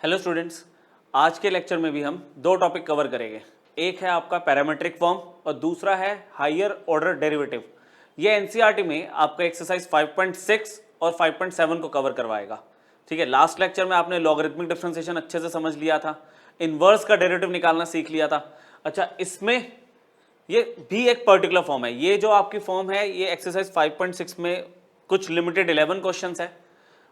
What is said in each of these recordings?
Hello students, आज के lecture में भी हम दो टॉपिक कवर करेंगे। एक है आपका पैरामेट्रिक फॉर्म और दूसरा है हायर ऑर्डर डेरिवेटिव। ये एनसीईआरटी में आपका एक्सरसाइज 5.6 और 5.7 को कवर करवाएगा। ठीक है, लास्ट लेक्चर में आपने लॉगरिथमिक डिफरेंशिएशन अच्छे से समझ लिया था, इनवर्स का डेरिवेटिव निकालना सीख लिया था। अच्छा, इसमें ये भी एक पर्टिकुलर फॉर्म है। ये जो आपकी फॉर्म है ये एक्सरसाइज 5.6 में कुछ लिमिटेड 11 क्वेश्चंस है,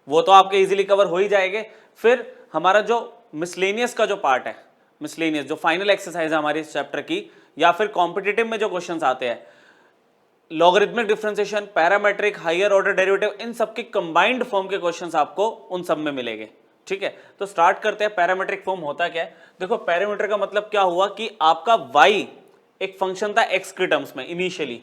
वो तो आपके इजीली कवर हो ही जाएंगे। फिर हमारा जो मिसलेनियस का जो पार्ट है, मिसलेनियस जो फाइनल एक्सरसाइज है हमारी इस चैप्टर की, या फिर कॉम्पिटिटिव में जो क्वेश्चंस आते हैं, logarithmic differentiation, parametric, higher order derivative, इन सब की कंबाइंड फॉर्म के क्वेश्चंस आपको उन सब में मिलेंगे। ठीक है, तो स्टार्ट करते हैं। पैरामेट्रिक फॉर्म होता क्या है? देखो, पैरामीटर का मतलब क्या हुआ कि आपका y एक फंक्शन था x के टर्म्स में। इनिशियली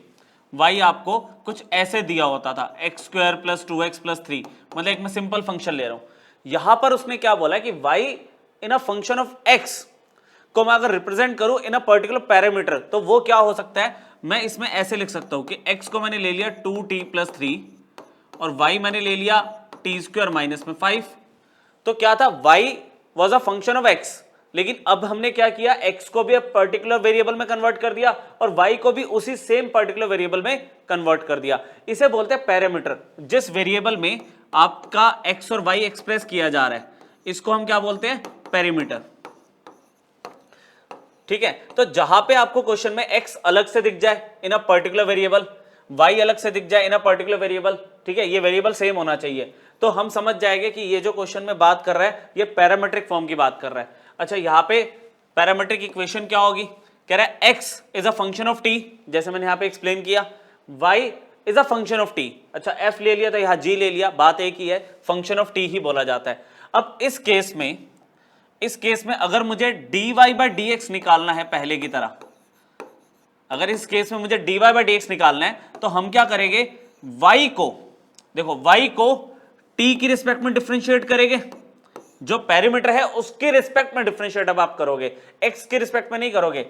y आपको कुछ ऐसे दिया होता था, x square plus 2x plus 3, मतलब एक मैं सिंपल फंक्शन ले रहा हूं। यहां पर उसने क्या बोला कि y in a function of x को मैं अगर रिप्रेजेंट करूं इन अ पर्टिकुलर पैरामीटर, तो वो क्या हो सकता है? मैं इसमें ऐसे लिख सकता हूं कि x को मैंने ले लिया 2t प्लस 3 और y मैंने ले लिया t स्क्वायर माइनस में 5। तो क्या था? y was a function of x, लेकिन अब हमने क्या किया? x को भी अब पर्टिकुलर वेरिएबल में कन्वर्ट कर दिया और y को भी उसी सेम पर्टिकुलर वेरिएबल में कन्वर्ट कर दिया। इसे बोलते हैं पैरामीटर। जिस वेरिएबल में आपका x और y एक्सप्रेस किया जा रहा है, इसको हम क्या बोलते हैं? पैरामीटर। ठीक है, तो जहां पे आपको क्वेश्चन में x अलग से दिख जाए इन अ पर्टिकुलर वेरिएबल, y अलग से दिख जाए इन अ पर्टिकुलर वेरिएबल, ठीक है, ये वेरिएबल सेम होना चाहिए, तो हम समझ जाएंगे कि ये जो क्वेश्चन में बात कर रहा है ये पैरामेट्रिक फॉर्म की बात कर रहा है। अच्छा, यहाँ पे पैरामेट्रिक इक्वेशन क्या होगी? कह रहा है x is a function of t, जैसे मैंने यहाँ पे एक्सप्लेन किया, y is a function of t। अच्छा, f ले लिया तो यहाँ g ले लिया, बात एक ही है, फंक्शन ऑफ t ही बोला जाता है। अब इस केस में अगर मुझे dy बाई dx निकालना है पहले की तरह, अगर इस केस में मुझे dy बाई dx निकालना है, तो हम क्या करेंगे? y को, देखो y को t की रिस्पेक्ट में डिफरेंशिएट करेंगे, जो पैरामीटर है उसके रिस्पेक्ट में डिफरेंशिएट अब आप करोगे, x के रिस्पेक्ट में नहीं करोगे।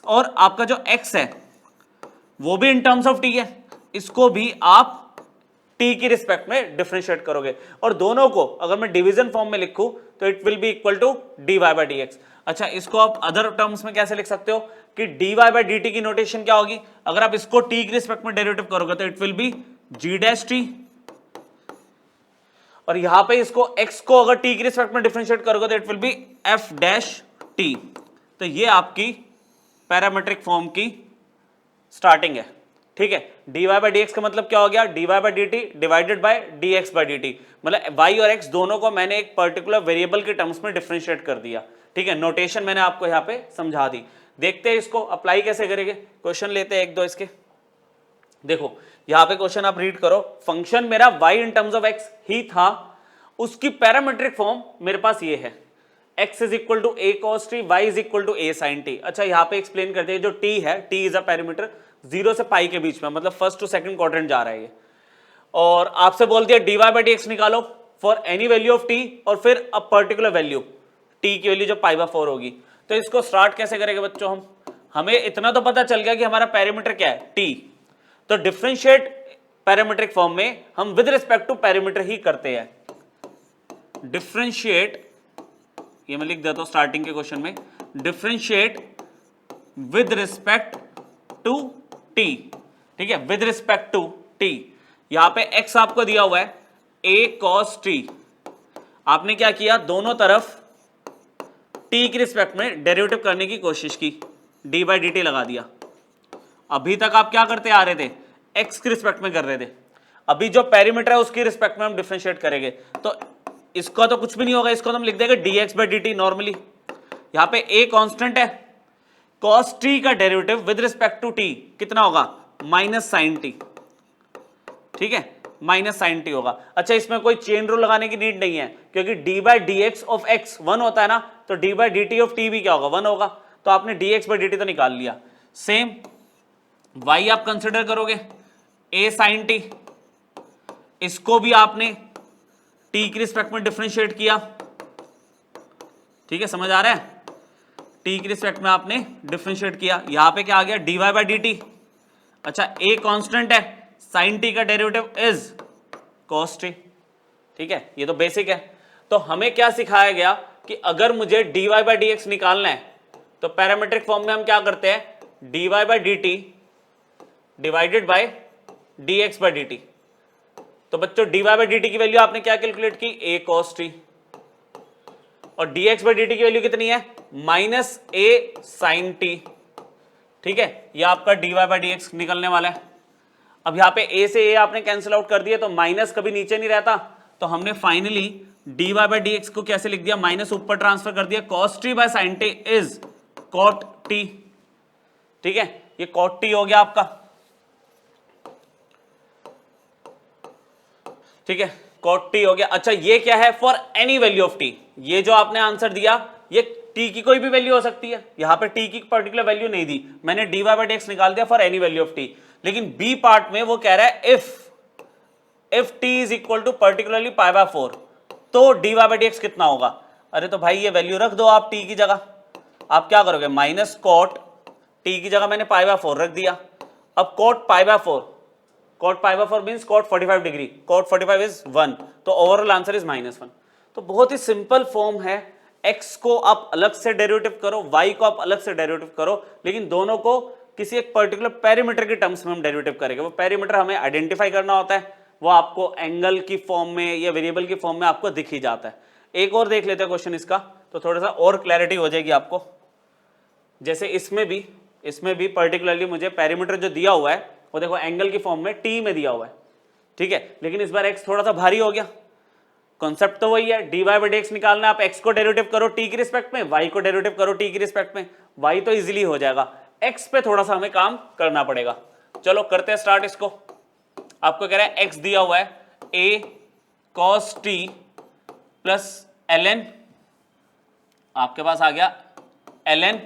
और आपका जो x है वो भी इन टर्म्स ऑफ t है, इसको भी आप t की रिस्पेक्ट में डिफरेंशिएट करोगे, और दोनों को अगर मैं डिवीजन फॉर्म में लिखूं तो it will be equal to dy by dx। अच्छा, इसको आप अदर टर्म्स में कैसे लिख सकते हो कि dy बाई dt की नोटेशन क्या होगी? अगर आप इसको t की रिस्पेक्ट में डेरिवेटिव करोगे तो it will B g dash t, और यहां पे इसको x को अगर t की रिस्पेक्ट में डिफरेंशिएट करोगे तो it will be f dash t। तो ये आपकी पैरामेट्रिक फॉर्म की स्टार्टिंग है। ठीक है, dy बाई dx का मतलब क्या हो गया? dy by dt divided by dx by dt, मतलब y और x दोनों को मैंने एक पर्टिकुलर वेरिएबल के टर्म्स में डिफरेंशिएट कर दिया। ठीक है, नोटेशन मैंने आपको यहाँ पे समझा दी। देखते हैं इसको अप्लाई कैसे करेंगे। क्वेश्चन लेते हैं एक दो इसके। देखो, यहां पे क्वेश्चन आप रीड करो। फंक्शन मेरा y in terms of x ही था, उसकी पैरामेट्रिक फॉर्म मेरे पास ये है, x is equal to a cos t, y is equal to a sin t। अच्छा, यहां पे एक्सप्लेन करते हैं, जो t है, t इज अ पैरामीटर, 0 से पाई के बीच में, मतलब फर्स्ट टू सेकंड क्वाड्रेंट जा रहा है ये, और आपसे बोल दिया dy बाई dx निकालो for any value of t, और फिर अ पर्टिकुलर वैल्यू, t की वैल्यू जो पाई बाय 4 होगी। तो इसको स्टार्ट कैसे करेंगे बच्चों? हमें इतना तो पता चल गया कि हमारा पैरामीटर क्या है? t। तो डिफरेंशिएट पैरामीट्रिक फॉर्म में हम विद रिस्पेक्ट टू पैरामीटर ही करते हैं। डिफरेंशिएट, ये मैं लिख देता हूं स्टार्टिंग के क्वेश्चन में, differentiate with respect to t। ठीक है, विद रिस्पेक्ट टू t। यहां पे x आपको दिया हुआ है a cos t, आपने क्या किया? दोनों तरफ t की रिस्पेक्ट में डेरिवेटिव करने की कोशिश की, d बाई dt लगा दिया। अभी तक आप क्या करते आ रहे थे? x की रिस्पेक्ट में कर रहे थे। अभी जो पैरामीटर है उसकी रिस्पेक्ट में हम डिफरेंशिएट करेंगे, तो इसका तो कुछ भी नहीं होगा, इसको तो हम लिख देंगे dx बाई dt नॉर्मली। यहां पे a कांस्टेंट है, cos t का derivative with respect to t कितना होगा? Minus sine t। ठीक है, माइनस साइन t होगा। अच्छा, इसमें कोई चेन रूल लगाने की नीड नहीं है, क्योंकि d by dx of x 1 होता है ना, तो d by dt of t भी क्या होगा? 1 होगा। तो आपने dx बाई dt तो निकाल लिया। सेम y आप कंसिडर करोगे a sin t, इसको भी आपने t की रिस्पेक्ट में डिफरेंशिएट किया। ठीक है, समझ आ रहा है? t की रिस्पेक्ट में आपने डिफरेंशिएट किया। यहां पे क्या आ गया? dy by dt। अच्छा, a कांस्टेंट है, sin t का डेरिवेटिव इज cos t। ठीक है, ये तो बेसिक है। तो हमें क्या सिखाया गया कि अगर मुझे dy बाई डी एक्स निकालना है तो पैरामीट्रिक फॉर्म में हम क्या करते हैं, dy by D T divided by D x by D T. तो बच्चों dy बाई डी टी की वैल्यू आपने क्या कैलकुलेट की, a cos t, और dx बाई डी टी की वैल्यू कितनी है, माइनस a sin t। ठीक है, ये आपका dy बाई डी एक्स निकलने वाला है। अब यहाँ पे a से a आपने कैंसिल आउट कर दिया तो माइनस कभी नीचे नहीं रहता, तो हमने finally dy by D x को कैसे लिख दिया, माइनस ऊपर ट्रांसफर कर दिया, cos t by sin t is cot t। ठीक है, ये cot t हो गया आपका। ठीक है, cot t हो गया। अच्छा ये क्या है, for any value of t, ये जो आपने आंसर दिया ये t की कोई भी वैल्यू हो सकती है, यहां पे t की पर्टिकुलर वैल्यू नहीं दी, मैंने dy बाई डी एक्स निकाल दिया for any value of t। लेकिन b पार्ट में वो कह रहा है if t is equal to particularly pi by 4, तो dy बाई डी एक्स कितना होगा। अरे तो भाई ये वैल्यू रख दो आप t की जगह, आप क्या करोगे, माइनस कॉट t की जगह मैंने पाई बाय 4 रख दिया। अब cot pi by 4, cot pi by 4 means cot 45 degree, cot 45 is 1, तो ओवरऑल आंसर इज -1। तो बहुत ही सिंपल फॉर्म है, x को आप अलग से डेरिवेटिव करो, y को आप अलग से डेरिवेटिव करो, लेकिन दोनों को किसी एक पर्टिकुलर पेरीमीटर के टर्म्स में हम डेरिवेटिव करेंगे। वो पेरीमीटर हमें आइडेंटिफाई करना होता है, वो आपको एंगल की फॉर्म में या वेरिएबल की फॉर्म में आपको दिख ही जाता है। एक और देख लेते हैं क्वेश्चन इसका, तो थोड़ा सा और क्लैरिटी हो जाएगी आपको। जैसे इसमें भी पर्टिकुलरली मुझे पेरीमीटर जो दिया हुआ है वो देखो एंगल की फॉर्म में t में दिया हुआ है। ठीक है, लेकिन इस बार x थोड़ा सा भारी हो गया। कॉन्सेप्ट तो वही है, dy बाई डी एक्स निकालना, आप x को डेरिवेटिव करो t की रिस्पेक्ट में, y को डेरिवेटिव करो t की रिस्पेक्ट में, y तो इजीली हो जाएगा, x पे थोड़ा सा हमें काम करना पड़ेगा। चलो करते हैं स्टार्ट इसको। आपको कह रहा है x दिया हुआ है a cos t plus ln, आपके पास आ गया ln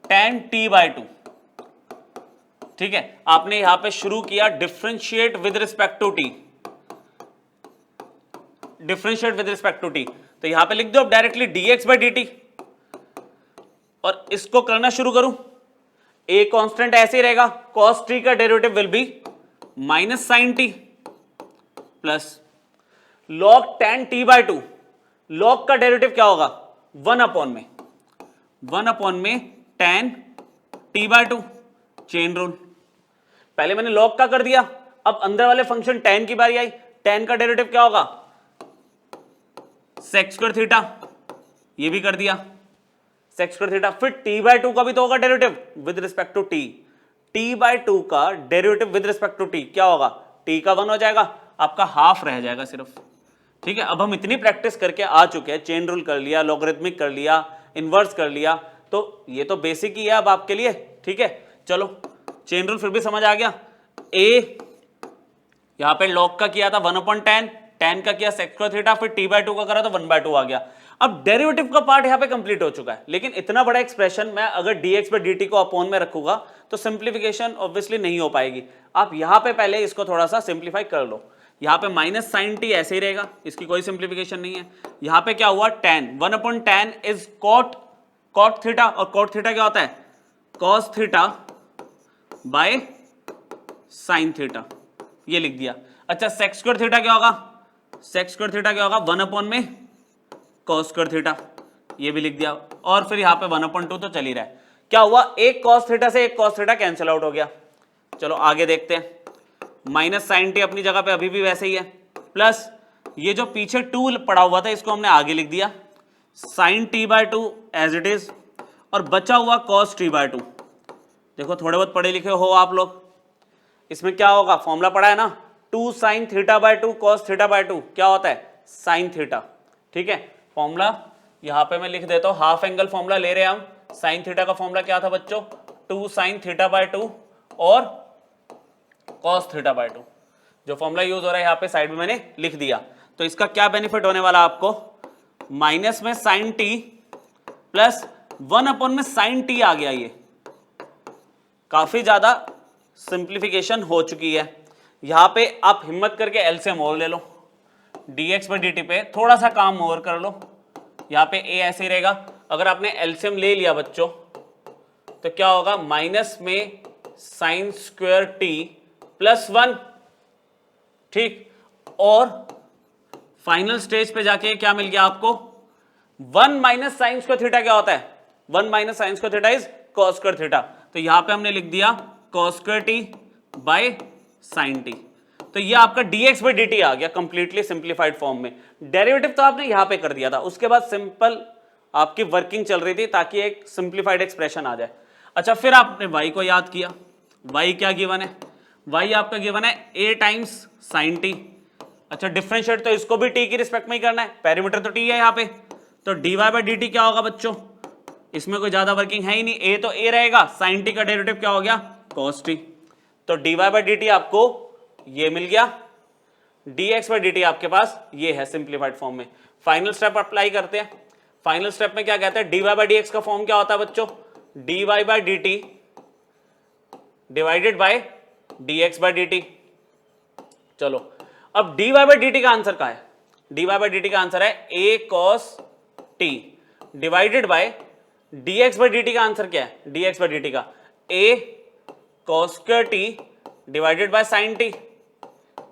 tan t बाई 2। ठीक है, आपने यहां पे शुरू किया differentiate with respect to T, differentiate with respect to T, तो यहां पे लिख दो अब डायरेक्टली dx बाई dt, और इसको करना शुरू करूं, a कांस्टेंट ऐसे ही रहेगा, cos t का derivative will be minus sine t plus log tan t by 2, log का डेरिवेटिव क्या होगा, 1 अपॉन में tan t by 2, chain rule. पहले मैंने log का कर दिया, अब अंदर वाले फंक्शन tan की बारी आई, tan का डेरिवेटिव क्या होगा, sec स्क्वायर थीटा, ये भी कर दिया sec स्क्वायर थीटा। फिर t बाई 2 का भी तो होगा derivative with respect to t, t by 2 का derivative with respect to t क्या होगा, t का 1 हो जाएगा, आपका हाफ रह जाएगा सिर्फ। ठीक है, अब हम इतनी प्रैक्टिस करके आ चुके हैं, चेन रूल कर लिया, लॉगरिथमिक कर लिया, इनवर्स कर लिया, तो ये तो बेसिक ही है अब आपके लिए। ठीक है, चलो चेन रूल फिर भी समझ आ गया। a यहां पे log का किया था 1 अपॉन tan का किया sec स्क्वायर थीटा, फिर t बाई 2 का करा तो 1 बाई 2 आ गया। अब डेरिवेटिव का पार्ट यहां पे कंप्लीट हो चुका है, लेकिन इतना बड़ा एक्सप्रेशन मैं अगर dx बाई dt को अपॉन में रखूंगा तो सिंप्लीफिकेशन ऑब्वियसली नहीं हो पाएगी। आप यहां पे पहले इसको थोड़ा सा सिंप्लीफाई कर लो, यहां पे माइनस साइन t ऐसे ही रहेगा, इसकी कोई सिंप्लीफिकेशन नहीं है। यहां पे क्या हुआ, tan 1 upon tan is cot theta, और cot थीटा क्या होता है, cos theta by sine theta, ये लिख दिया। अच्छा sec स्क्वायर थीटा क्या होगा, sec स्क्वायर थीटा क्या होगा, 1 अपॉन में cos स्क्वायर थीटा, ये भी लिख दिया। और फिर यहाँ पे 1 अपॉन 2 तो चल ही रहा है। क्या हुआ, एक cos थीटा से एक cos थीटा कैंसिल आउट हो गया। चलो आगे देखते हैं, माइनस साइन टी अपनी जगह पे अभी भी वैसे ही है, प्लस ये जो पीछे 2 पड़ा हुआ था इसको हमने आगे लिख दिया, sine T by 2 as it is, और बचा हुआ cos t बाई 2। देखो थोड़े बहुत पढ़े लिखे हो आप लोग, इसमें क्या होगा, फॉर्मूला पढ़ा है ना, 2 sine theta by 2 cos theta by 2 क्या होता है, साइन थीटा। ठीक है, फॉर्मूला यहां पे मैं लिख देता हूं, हाफ एंगल फॉर्मूला ले रहे हैं हम। साइन थीटा का फॉर्मूला क्या था बच्चों, 2 साइन थीटा बाई 2 और cos थीटा बाई 2। जो फॉर्मूला यूज हो रहा है यहाँ पे साइड में मैंने लिख दिया। तो इसका क्या बेनिफिट होने वाला आपको, माइनस में साइन टी प्लस 1 अपॉन में साइन टी आ गया, ये काफी ज्यादा सिंप्लीफिकेशन हो चुकी है। यहां पे आप हिम्मत करके एलसीएम और ले लो, dx बाई dt पे थोड़ा सा काम और कर लो। यहाँ पे a ऐसे ही रहेगा, अगर आपने एलसीएम ले लिया बच्चों तो क्या होगा, माइनस में साइन स्क्वायर t प्लस 1। ठीक, और फाइनल स्टेज पे जाके क्या मिल गया आपको, 1 माइनस साइन स्क्वायर थीटा क्या होता है? 1 minus sine square theta is cos square theta. तो यहां पे हमने लिख दिया cos square T by sine T. तो ये आपका dx बाई dt आ गया कंप्लीटली सिंप्लीफाइड फॉर्म में। डेरिवेटिव तो आपने यहां पे कर दिया था, उसके बाद सिंपल आपकी वर्किंग चल रही थी ताकि एक सिंप्लीफाइड एक्सप्रेशन आ जाए। अच्छा, फिर आपने y को याद किया। y क्या गिवन है? y आपका गिवन है a टाइम्स साइन टी। अच्छा, डिफरेंशिएट तो इसको भी t की रिस्पेक्ट में ही करना है, पेरीमीटर तो t है यहाँ पे। तो dy बाई dt क्या होगा बच्चों? इसमें कोई ज्यादा वर्किंग है ही नहीं, a तो a रहेगा, साइन टी का डेरिवेटिव क्या हो गया? cos t। तो dy बाई dt आपको ये मिल गया, dx बाई dt आपके पास ये है सिंप्लीफाइड फॉर्म में। फाइनल स्टेप अप्लाई करते हैं। फाइनल स्टेप में क्या कहते हैं? dy बाई dx का फॉर्म क्या होता है बच्चों? dy by dt divided by dx by dt। चलो, अब dy बाई dt का आंसर क्या है? dy बाई dt का आंसर है a cos t divided by dx by dt का आंसर क्या है? dx बाई dt का a cos square t divided by sign t।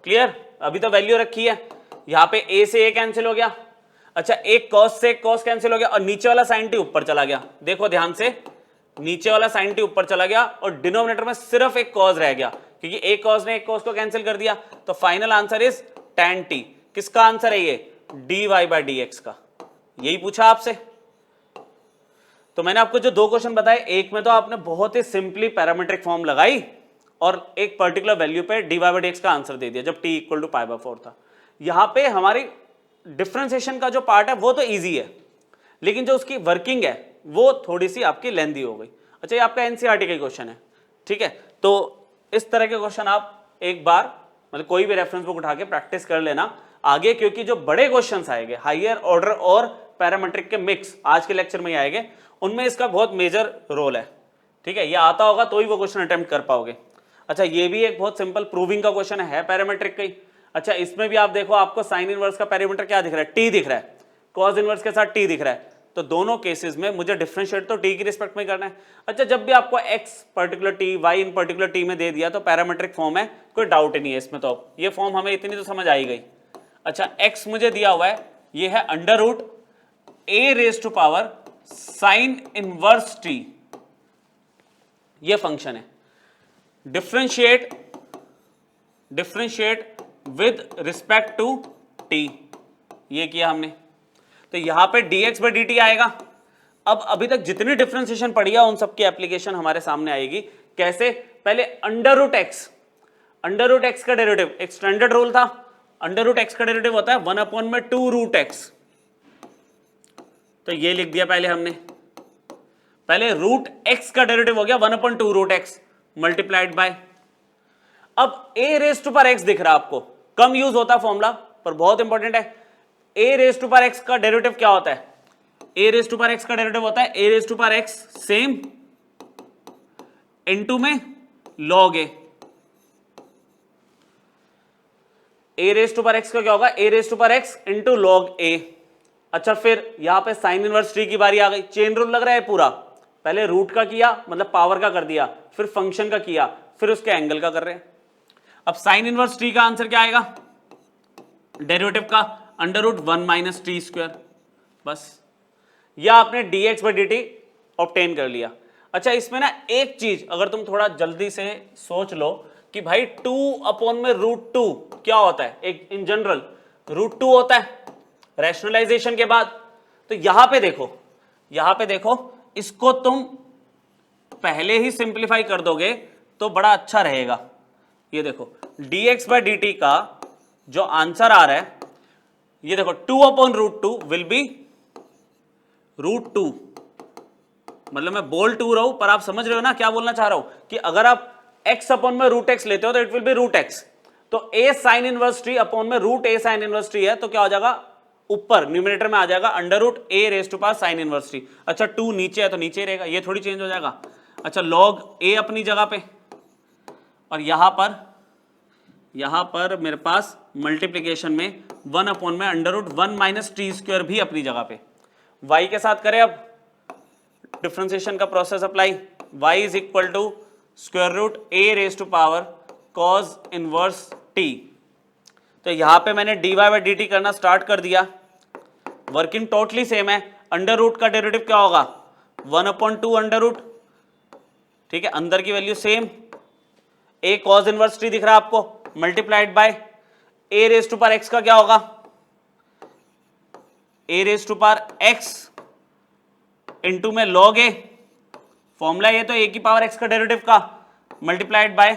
Clear? अभी तो वैल्यू रखी है, यहां पे a से a कैंसिल हो गया। अच्छा, एक cos से cos कैंसिल हो गया और नीचे वाला sin t ऊपर चला गया। देखो ध्यान से, नीचे वाला sin t ऊपर चला गया और डिनोमिनेटर में सिर्फ एक cos रह गया, क्योंकि एक cos ने एक cos को कैंसिल कर दिया। तो final answer is tan t। किसका आंसर है ये? dy बाई dx का। यही पूछा आपसे। तो मैंने आपको जो दो क्वेश्चन बताए, एक में तो आपने बहुत ही सिंपली पैरामीट्रिक फॉर्म लगाई और एक पर्टिकुलर वैल्यू पे dy बाई dx का आंसर दे दिया जब t equal to pi by 4 था। यहां पे हमारी डिफरेंशिएशन का जो पार्ट है वो तो इजी है, लेकिन जो उसकी वर्किंग है वो थोड़ी सी आपकी लेंथी हो गई। अच्छा, ये आपका एनसीईआरटी का क्वेश्चन है, ठीक है। तो इस तरह के क्वेश्चन आप एक बार मतलब कोई भी रेफरेंस बुक उठा के प्रैक्टिस कर लेना आगे, क्योंकि जो बड़े क्वेश्चंस आएंगे हायर ऑर्डर और पैरामीट्रिक के मिक्स आज के लेक्चर में ही आएंगे, उनमें इसका बहुत मेजर रोल है, ठीक है। ये आता होगा तो ही वो क्वेश्चन अटेम्प्ट कर पाओगे। अच्छा, ये भी एक बहुत सिंपल प्रूविंग का क्वेश्चन है पैरामीट्रिक का ही। अच्छा, इसमें भी आप देखो, आपको साइन इनवर्स का पैरामीटर क्या दिख रहा है? टी दिख रहा है, कॉस इनवर्स के साथ टी दिख रहा है। तो दोनों केसेस में मुझे डिफरेंशिएट तो टी की रिस्पेक्ट में करना है। अच्छा, जब भी आपको X particular T, Y in particular T में दे दिया तो पैरामीट्रिक फॉर्म है, कोई डाउट ही नहीं है इसमें। तो ये फॉर्म हमें इतनी तो समझ आई गई। अच्छा, एक्स मुझे दिया हुआ है, ये है under root A raise to power sine inverse T, ये फंक्शन है। Differentiate with respect to T, ये किया हमने। तो यहां पे dx बाई dt आएगा। अब अभी तक जितनी डिफरेंशिएशन पड़ी है उन सबकी एप्लीकेशन हमारे सामने आएगी। कैसे? पहले अंडर रूट एक्स का डेरिवेटिव, एक स्टैंडर्ड रूल था, अंडर रूट एक्स का डेरिवेटिव होता है 1 अपॉन में 2 रूट एक्स। तो ये लिख दिया पहले हमने, पहले रूट एक्स का डेरिवेटिव हो गया 1 upon 2 root X multiplied by. अब a raise to power X दिख रहा है आपको, कम यूज होता फॉर्मूला पर बहुत इंपॉर्टेंट है। a raise to power X का डेरिवेटिव क्या होता है? a raise to power X का डेरिवेटिव होता है a raise to power X same into में log a raise to power X का क्या होगा? a raise to power X into log a। अच्छा, फिर यहां पे साइन इनवर्स टी की बारी आ गई। चेन रूल लग रहा है पूरा, पहले रूट का किया मतलब पावर का कर दिया, फिर फंक्शन का किया, फिर उसके एंगल का कर रहे हैं। अब साइन इनवर्स टी का आंसर क्या आएगा? डेरिवेटिव का under root 1 minus T square. बस, या आपने dx बाई dt ऑब्टेन कर लिया। अच्छा, इसमें ना एक चीज अगर तुम थोड़ा जल्दी से सोच लो कि भाई 2 अपॉन में रूट 2 क्या होता है? एक इन जनरल रूट 2 होता है रैशनलाइजेशन के बाद। तो यहां पे देखो, इसको तुम पहले ही सिंप्लीफाई कर दोगे तो बड़ा अच्छा रहेगा। ये देखो, dx बाई dt का जो आंसर आ रहा है, ये देखो 2 upon root 2 will be root 2। मतलब मैं बोल 2 रहा हूं पर आप समझ रहे हो ना क्या बोलना चाह रहा हूं, कि अगर आप x अपॉन में रूट x लेते हो तो it will be root x। तो a sine inverse t upon में root a sine inverse t है, तो क्या हो जाएगा? ऊपर न्यूमरेटर में आ जाएगा under root a raise to power sine inverse T. अच्छा, 2 नीचे है तो नीचे ही रहेगा, ये थोड़ी चेंज हो जाएगा। अच्छा, log a अपनी जगह पे, और यहां पर मेरे पास मल्टीप्लीकेशन में 1 अपॉन में under root 1 minus T square भी अपनी जगह पे। y के साथ करें अब डिफरेंशिएशन का process apply. y is equal to square root a raise to power cos inverse t। तो यहां पे मैंने dy बाई dt करना स्टार्ट कर दिया। वर्किंग टोटली सेम है, अंडर रूट का डेरिवेटिव क्या होगा 1/2 अंडर रूट, ठीक है, अंदर की value same, A cos inverse T दिख रहा है आपको, multiplied by A raise to power X का क्या होगा A raise to power x into में लॉग ए, फॉर्मूला ये तो ए की पावर एक्स का डेरिवेटिव का, multiplied by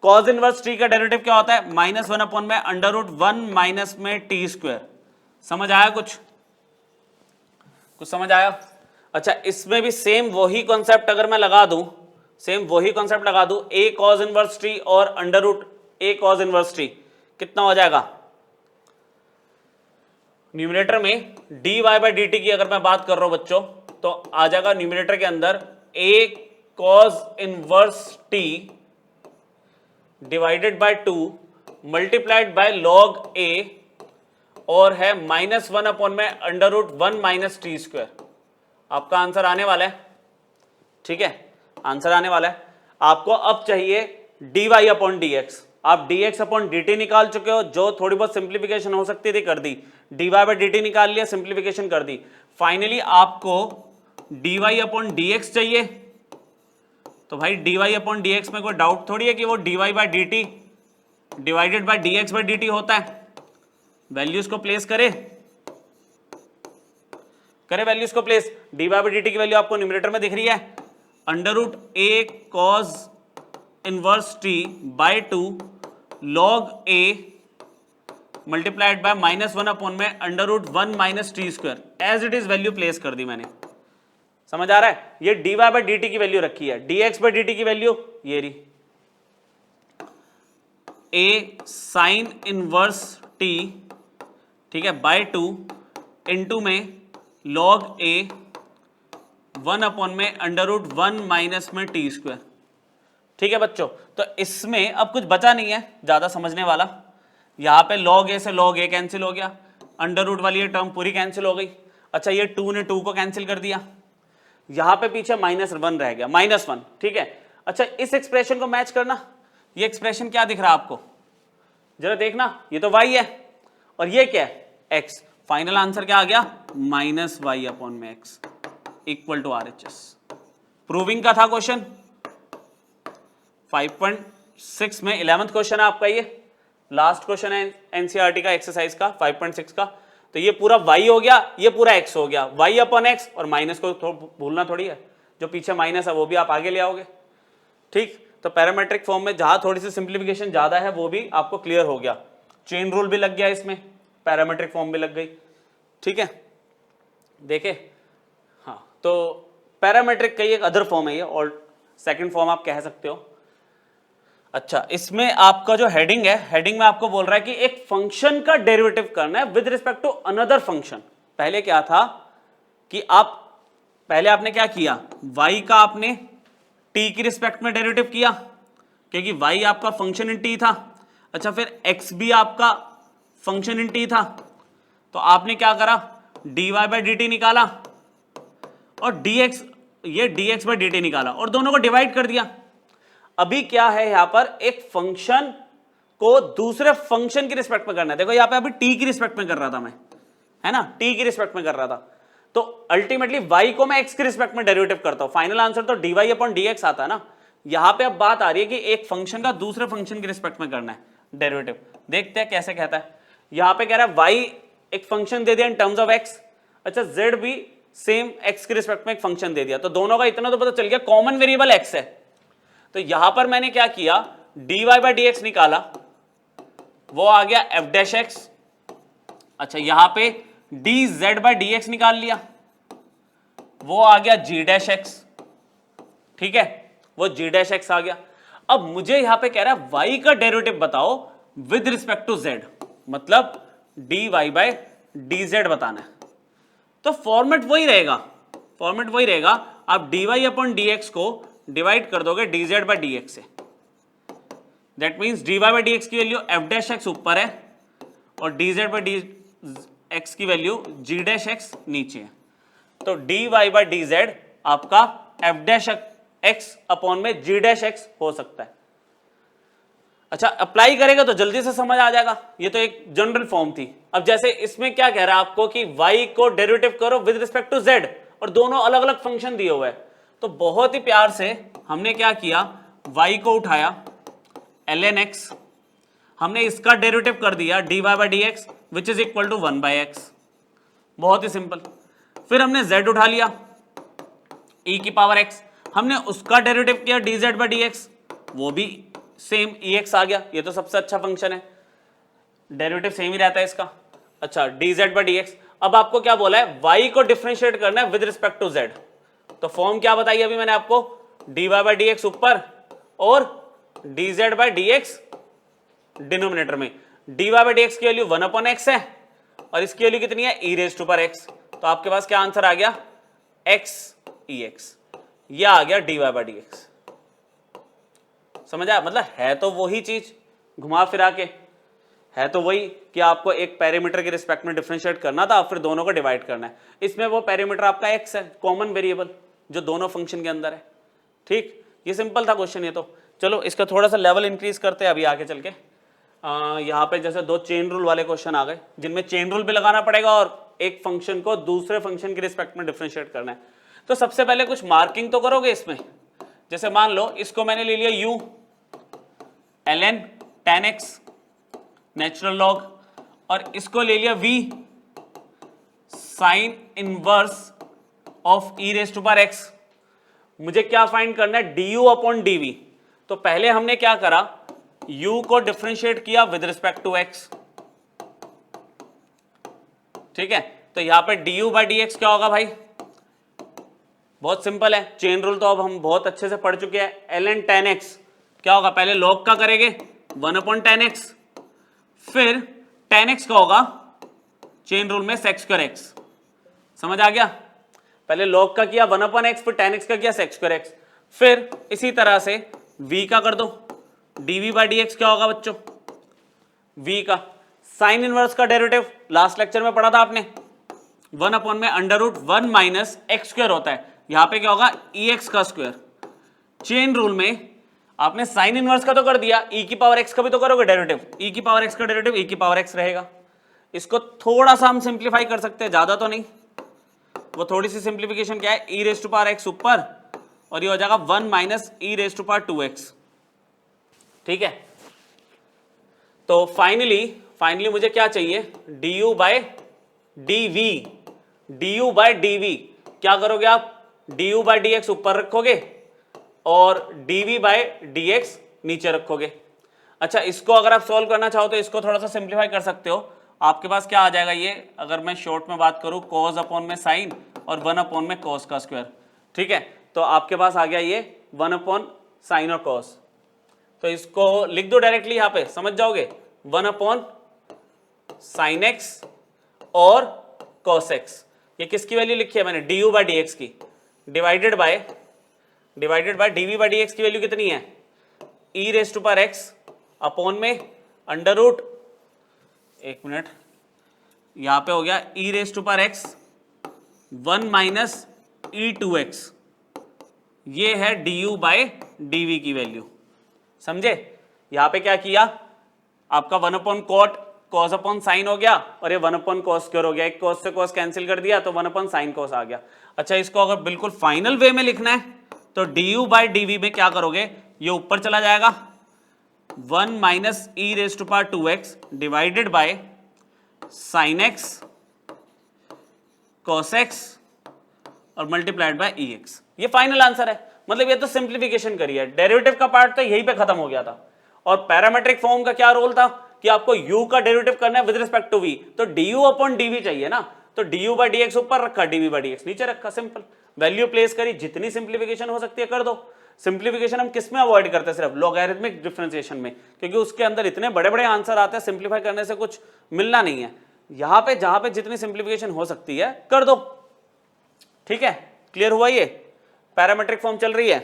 cause inverse T का डेरिवेटिव क्या होता है -1 में अंडर रूट 1 माइनस में टी स्क्वायर। समझ आया कुछ समझ आया? अच्छा, इसमें भी सेम वही कॉन्सेप्ट अगर मैं लगा दूं, सेम वही कॉन्सेप्ट लगा दूं, ए कॉज इनवर्स टी और अंडर रूट ए कॉज इनवर्स टी, कितना हो जाएगा न्यूमरेटर में dy बाई डी टी की अगर मैं बात कर रहा हूं बच्चों, तो आ जाएगा न्यूमरेटर के अंदर a cos inverse t divided by 2 multiplied by log a और है -1 में under root 1 minus T square. आपका आंसर आने वाला है, ठीक है, आंसर आने वाला है। आपको अब चाहिए dy अपॉन dx, आप dx अपॉन dt निकाल चुके हो, जो थोड़ी बहुत सिंप्लीफिकेशन हो सकती थी कर दी, dy बाई dt निकाल लिया, सिंप्लीफिकेशन कर दी। फाइनली आपको dy अपॉन dx चाहिए, तो भाई dy अपॉन dx में कोई डाउट थोड़ी है कि वो dy by dt divided by dx by dt होता है। वैल्यूज को प्लेस करे वैल्यूज को प्लेस, dy बाई dt की वैल्यू आपको न्यूमरेटर में दिख रही है, under root a cos inverse t by 2 log a multiplied by -1 में under root 1 minus T square, as it is value place कर दी मैंने। समझ आ रहा है? ये dy बाई dt की वैल्यू रखी है, dx बाई dt की वैल्यू ये रही, a साइन इनवर्स t, ठीक है, बाय 2 इंटू में log a 1 में अंडर रूट 1 माइनस में टी स्क्वायर। ठीक है बच्चों, तो इसमें अब कुछ बचा नहीं है ज्यादा समझने वाला। यहां पे log a से log a कैंसिल हो गया, अंडर रूट वाली ये टर्म पूरी कैंसिल हो गई। अच्छा, ये 2 ने 2 को कैंसिल कर दिया, यहां पे पीछे -1 रह गया, -1, ठीक है। अच्छा, इस एक्सप्रेशन को मैच करना, ये एक्सप्रेशन क्या दिख रहा है आपको, जरा देखना, ये तो y है और ये क्या है x। फाइनल आंसर क्या आ गया -y अपॉन में x equal to RHS। Proving का था क्वेश्चन 5.6 में 11th क्वेश्चन है आपका, ये लास्ट क्वेश्चन है एनसीईआरटी का एक्सरसाइज का 5.6 का। तो ये पूरा y हो गया, ये पूरा x हो गया, y अपॉन x, और माइनस को भूलना थोड़ी है, जो पीछे माइनस है वो भी आप आगे ले आओगे। ठीक, तो पैरामेट्रिक फॉर्म में जहां थोड़ी सी सिंप्लीफिकेशन ज्यादा है वो भी आपको क्लियर हो गया, चेन रूल भी लग गया इसमें, पैरामेट्रिक फॉर्म भी लग गई। ठीक है, देखे, हाँ, तो पैरामेट्रिक का एक अदर फॉर्म है ये, और सेकंड फॉर्म आप कह सकते हो। अच्छा, इसमें आपका जो हेडिंग है, हेडिंग में आपको बोल रहा है कि एक फंक्शन का डेरिवेटिव करना है with respect to another function. पहले क्या था कि पहले आपने क्या किया, y का आपने t की रिस्पेक्ट में डेरिवेटिव किया, क्योंकि y आपका फंक्शन इन t था। अच्छा, फिर x भी आपका फंक्शन इन t था, तो आपने क्या करा, dy बाई dt निकाला और dx, ये dx बाई dt निकाला और दोनों को डिवाइड कर दिया। अभी क्या है, यहां पर एक फंक्शन को दूसरे फंक्शन की रिस्पेक्ट में करना है। देखो यहां पे अभी t की रिस्पेक्ट में कर रहा था मैं, है ना, t की रिस्पेक्ट में कर रहा था, तो अल्टीमेटली y को मैं x की रिस्पेक्ट में डेरिवेटिव करता हूं, फाइनल आंसर तो dy अपॉन dx आता है ना। यहां पे अब बात आ रही है कि एक फंक्शन का दूसरे फंक्शन की रिस्पेक्ट में करना है डेरिवेटिव। देखते हैं कैसे कहता है। यहां पे कह रहा है y एक फंक्शन दे दिया इन टर्म्स ऑफ x, अच्छा z भी सेम x की रिस्पेक्ट में एक फंक्शन दे दिया, तो दोनों का इतना तो पता चल गया कॉमन वेरिएबल x है। तो यहां पर मैंने क्या किया, dy बाई dx निकाला, वो आ गया f डैश x। अच्छा, यहां पे dz बाई dx निकाल लिया, वो आ गया g डैश x। ठीक है, वो g डैश x आ गया। अब मुझे यहां पे कह रहा है y का डेरिवेटिव बताओ विद रिस्पेक्ट टू z, मतलब dy बाई dz बताना है। तो फॉर्मेट वही रहेगा, आप dy अपॉन dx को डिवाइड कर दोगे dz बाई dx से। That means dy by dx की वैल्यू f डैश x ऊपर है और dz बाई dx की वैल्यू g डैश x नीचे है। तो dy बाई dz आपका f डैश x अपॉन में g डैश x हो सकता है। अच्छा, अप्लाई करेगा तो जल्दी से समझ आ जाएगा, ये तो एक जनरल फॉर्म थी। अब जैसे इसमें क्या कह रहा है आपको कि y को डेरिवेटिव करो विद रिस्पेक्ट टू z, और दोनों अलग अलग फंक्शन दिए हुए हैं, तो बहुत ही प्यार से हमने क्या किया, y को उठाया ln x, हमने इसका डेरिवेटिव कर दिया dy by D X which is equal to 1 by X, बहुत ही सिंपल। फिर हमने z उठा लिया e की पावर x, हमने उसका डेरिवेटिव किया dz बाई डी एक्स, वो भी सेम ex आ गया, ये तो सबसे अच्छा फंक्शन है, डेरिवेटिव सेम ही रहता है इसका। अच्छा, dz बाई डी एक्स, अब आपको क्या बोला है, y को डिफरेंशिएट करना है विद रिस्पेक्ट टू z, तो फॉर्म क्या बताई अभी मैंने आपको, dy बाई डी एक्स ऊपर और dz by D X denominator में। dy बाई डी एक्स की वैल्यू 1 अपॉन x है और इसकी वैल्यू कितनी है, e raise to power x, तो आपके पास क्या आंसर आ गया, x ex, ये आ गया dy बाई डी एक्स। समझ आया, मतलब है तो वही चीज, घुमा फिरा के है तो वही कि आपको एक पैरामीटर के रिस्पेक्ट में डिफरेंशिएट करना था, फिर दोनों को डिवाइड करना है। इसमें वो पैरामीटर आपका x है, कॉमन वेरिएबल जो दोनों फंक्शन के अंदर है। ठीक, ये सिंपल था क्वेश्चन ये तो। चलो इसका थोड़ा सा लेवल इंक्रीज करते हैं अभी आगे चल के। यहाँ पे जैसे दो चेन रूल वाले क्वेश्चन आ गए, जिनमें चेन रूल भी लगाना पड़ेगा और एक फंक्शन को दूसरे फंक्शन के रिस्पेक्ट में डिफरेंशिएट करना है। तो सबसे पहले कुछ मार्किंग तो करोगे इसमें, जैसे मान लो इसको मैंने ले लिया u ln tan x natural log, और इसको ले लिया v sine inverse of e raise to power x। मुझे क्या फाइंड करना है, du अपॉन dv। तो पहले हमने क्या करा, u को डिफरेंशिएट किया विद रिस्पेक्ट टू x, ठीक है। तो यहां पे du बाई डी एक्स क्या होगा भाई, बहुत सिंपल है, चेन रूल तो अब हम बहुत अच्छे से पढ़ चुके हैं। ln tan x क्या होगा, पहले log का करेंगे 1 अपॉन tan x, फिर tan x का होगा चेन रूल में sec स्क्वायर x। समझ आ गया, पहले log का किया 1 अपॉन x, फिर tan x का किया sec स्क्वायर x, फिर इसी तरह से v का कर दो, dv बाई डी एक्स क्या होगा बच्चों, v का साइन इनवर्स का डेरिवेटिव लास्ट लेक्चर में पढ़ा था आपने, 1 अपॉन में under root 1 minus x square होता है, यहां पे क्या होगा ex का स्क्वायर। चेन रूल में आपने साइन इनवर्स का तो कर दिया, e की पावर x का भी तो करोगे डेरिवेटिव, e की पावर x का डेरिवेटिव e की पावर x रहेगा। इसको थोड़ा सा हम सिंप्लीफाई कर सकते हैं, ज्यादा तो नहीं, वो थोड़ी सी सिंप्लीफिकेशन क्या है, e raise to power x ऊपर और ये हो जाएगा 1 minus e raise to power 2x, ठीक है। तो फाइनली मुझे क्या चाहिए, du by dv, du by dv क्या करोगे आप, du बाय dx ऊपर रखोगे और dv बाय dx नीचे रखोगे। अच्छा, इसको अगर आप सॉल्व करना चाहो तो इसको थोड़ा सा सिंप्लीफाई कर सकते हो। आपके पास क्या आ जाएगा, ये अगर मैं शॉर्ट में बात करूं, cos अपॉन में साइन और 1 अपॉन में cos का स्क्वायर, ठीक है। तो आपके पास आ गया ये 1 अपॉन साइन और cos, तो इसको लिख दो डायरेक्टली, यहां पे समझ जाओगे, 1 अपॉन साइन एक्स और cos x। ये किसकी वैल्यू लिखी है मैंने, du बाई डी एक्स की, divided by dv by D X की वैल्यू कितनी है, e raise to power x upon में अंडर रूट, एक मिनट, यहां पे हो गया e raise to power x 1 minus e2x, ये है du बाय dv की वैल्यू, समझे। यहां पे क्या किया, आपका 1 अपॉन कॉट cos अपॉन साइन हो गया और ये 1 अपॉन cos स्क्वायर हो गया, एक cos से cos कैंसिल कर दिया तो 1 अपॉन साइन cos आ गया। अच्छा, इसको अगर बिल्कुल फाइनल वे में लिखना है तो du बाई dv में क्या करोगे, ये ऊपर चला जाएगा 1 minus e raise to power 2x divided by sine x cos x और मल्टीप्लाइड बाय ex, ये फाइनल आंसर है। मतलब ये तो सिंप्लीफिकेशन करी है, डेरिवेटिव का पार्ट तो यहीं पे खत्म हो गया था। और पैरामेट्रिक फॉर्म का क्या रोल था कि आपको u का डेरिवेटिव करना है विद रिस्पेक्ट टू v, तो du अपॉन dv चाहिए ना, तो du बाई dx ऊपर रखा, dv बाई dx नीचे रखा, सिंपल वैल्यू प्लेस करी, जितनी सिंप्लीफिकेशन हो सकती है कर दो। सिंप्लीफिकेशन हम किस में अवॉइड करते हैं, सिर्फ लॉगरिथमिक डिफरेंशिएशन में, क्योंकि उसके अंदर इतने बड़े बड़े आंसर आते हैं, सिंप्लीफाई करने से कुछ मिलना नहीं है। यहां पे जहां पे जितनी सिंप्लीफिकेशन हो सकती है कर दो, ठीक है। क्लियर हुआ, ये पैरामेट्रिक फॉर्म चल रही है।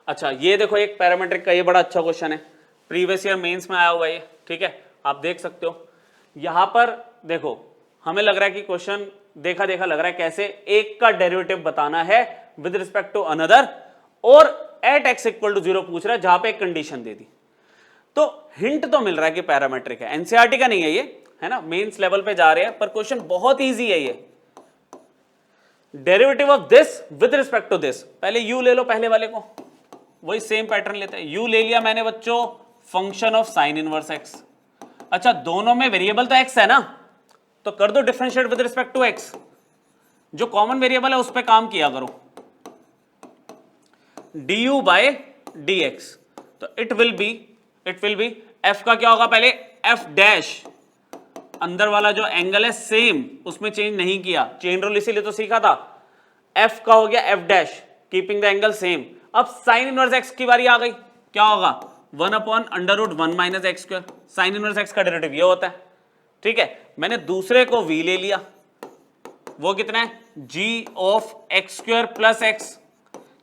अच्छा, ये देखो एक पैरामेट्रिक का ये बड़ा अच्छा क्वेश्चन है, प्रीवियस ईयर मेंस में आया हुआ है, ठीक है, आप देख सकते हो। यहां पर देखो हमें लग रहा है कि क्वेश्चन देखा देखा लग रहा है, कैसे एक का डेरिवेटिव बताना है विद रिस्पेक्ट टू अनदर और एट x इक्वल टू 0 पूछ रहा है, जहां पे एक कंडीशन दे दी। तो हिंट तो मिल रहा है कि पैरामेट्रिक है, एनसीईआरटी का नहीं है ये, है ना, मेंस लेवल पे जा रहे हैं, पर क्वेश्चन बहुत इजी है ये। Derivative of this with respect to this, पहले यू ले लो, पहले वाले को वही सेम पैटर्न लेते हैं। यू ले लिया मैंने बच्चों, function of sine inverse x. अच्छा दोनों में वेरिएबल तो एक्स है ना, तो कर दो differentiate with respect to x, जो कॉमन वेरिएबल है उस पर काम किया करो। du बाय dx, तो इट विल बी f का क्या होगा, पहले f डैश, अंदर वाला जो एंगल है सेम, उसमें चेंज नहीं किया, चेन रूल इसीलिए तो सीखा था। f का हो गया f dash, keeping the angle same. अब साइन इनवर्स x की बारी आ गई, क्या होगा, 1/√1 minus x square, sine inverse x का डेरिवेटिव ये होता है। ठीक है, मैंने दूसरे को v ले लिया, वो कितना है, g of x square plus x.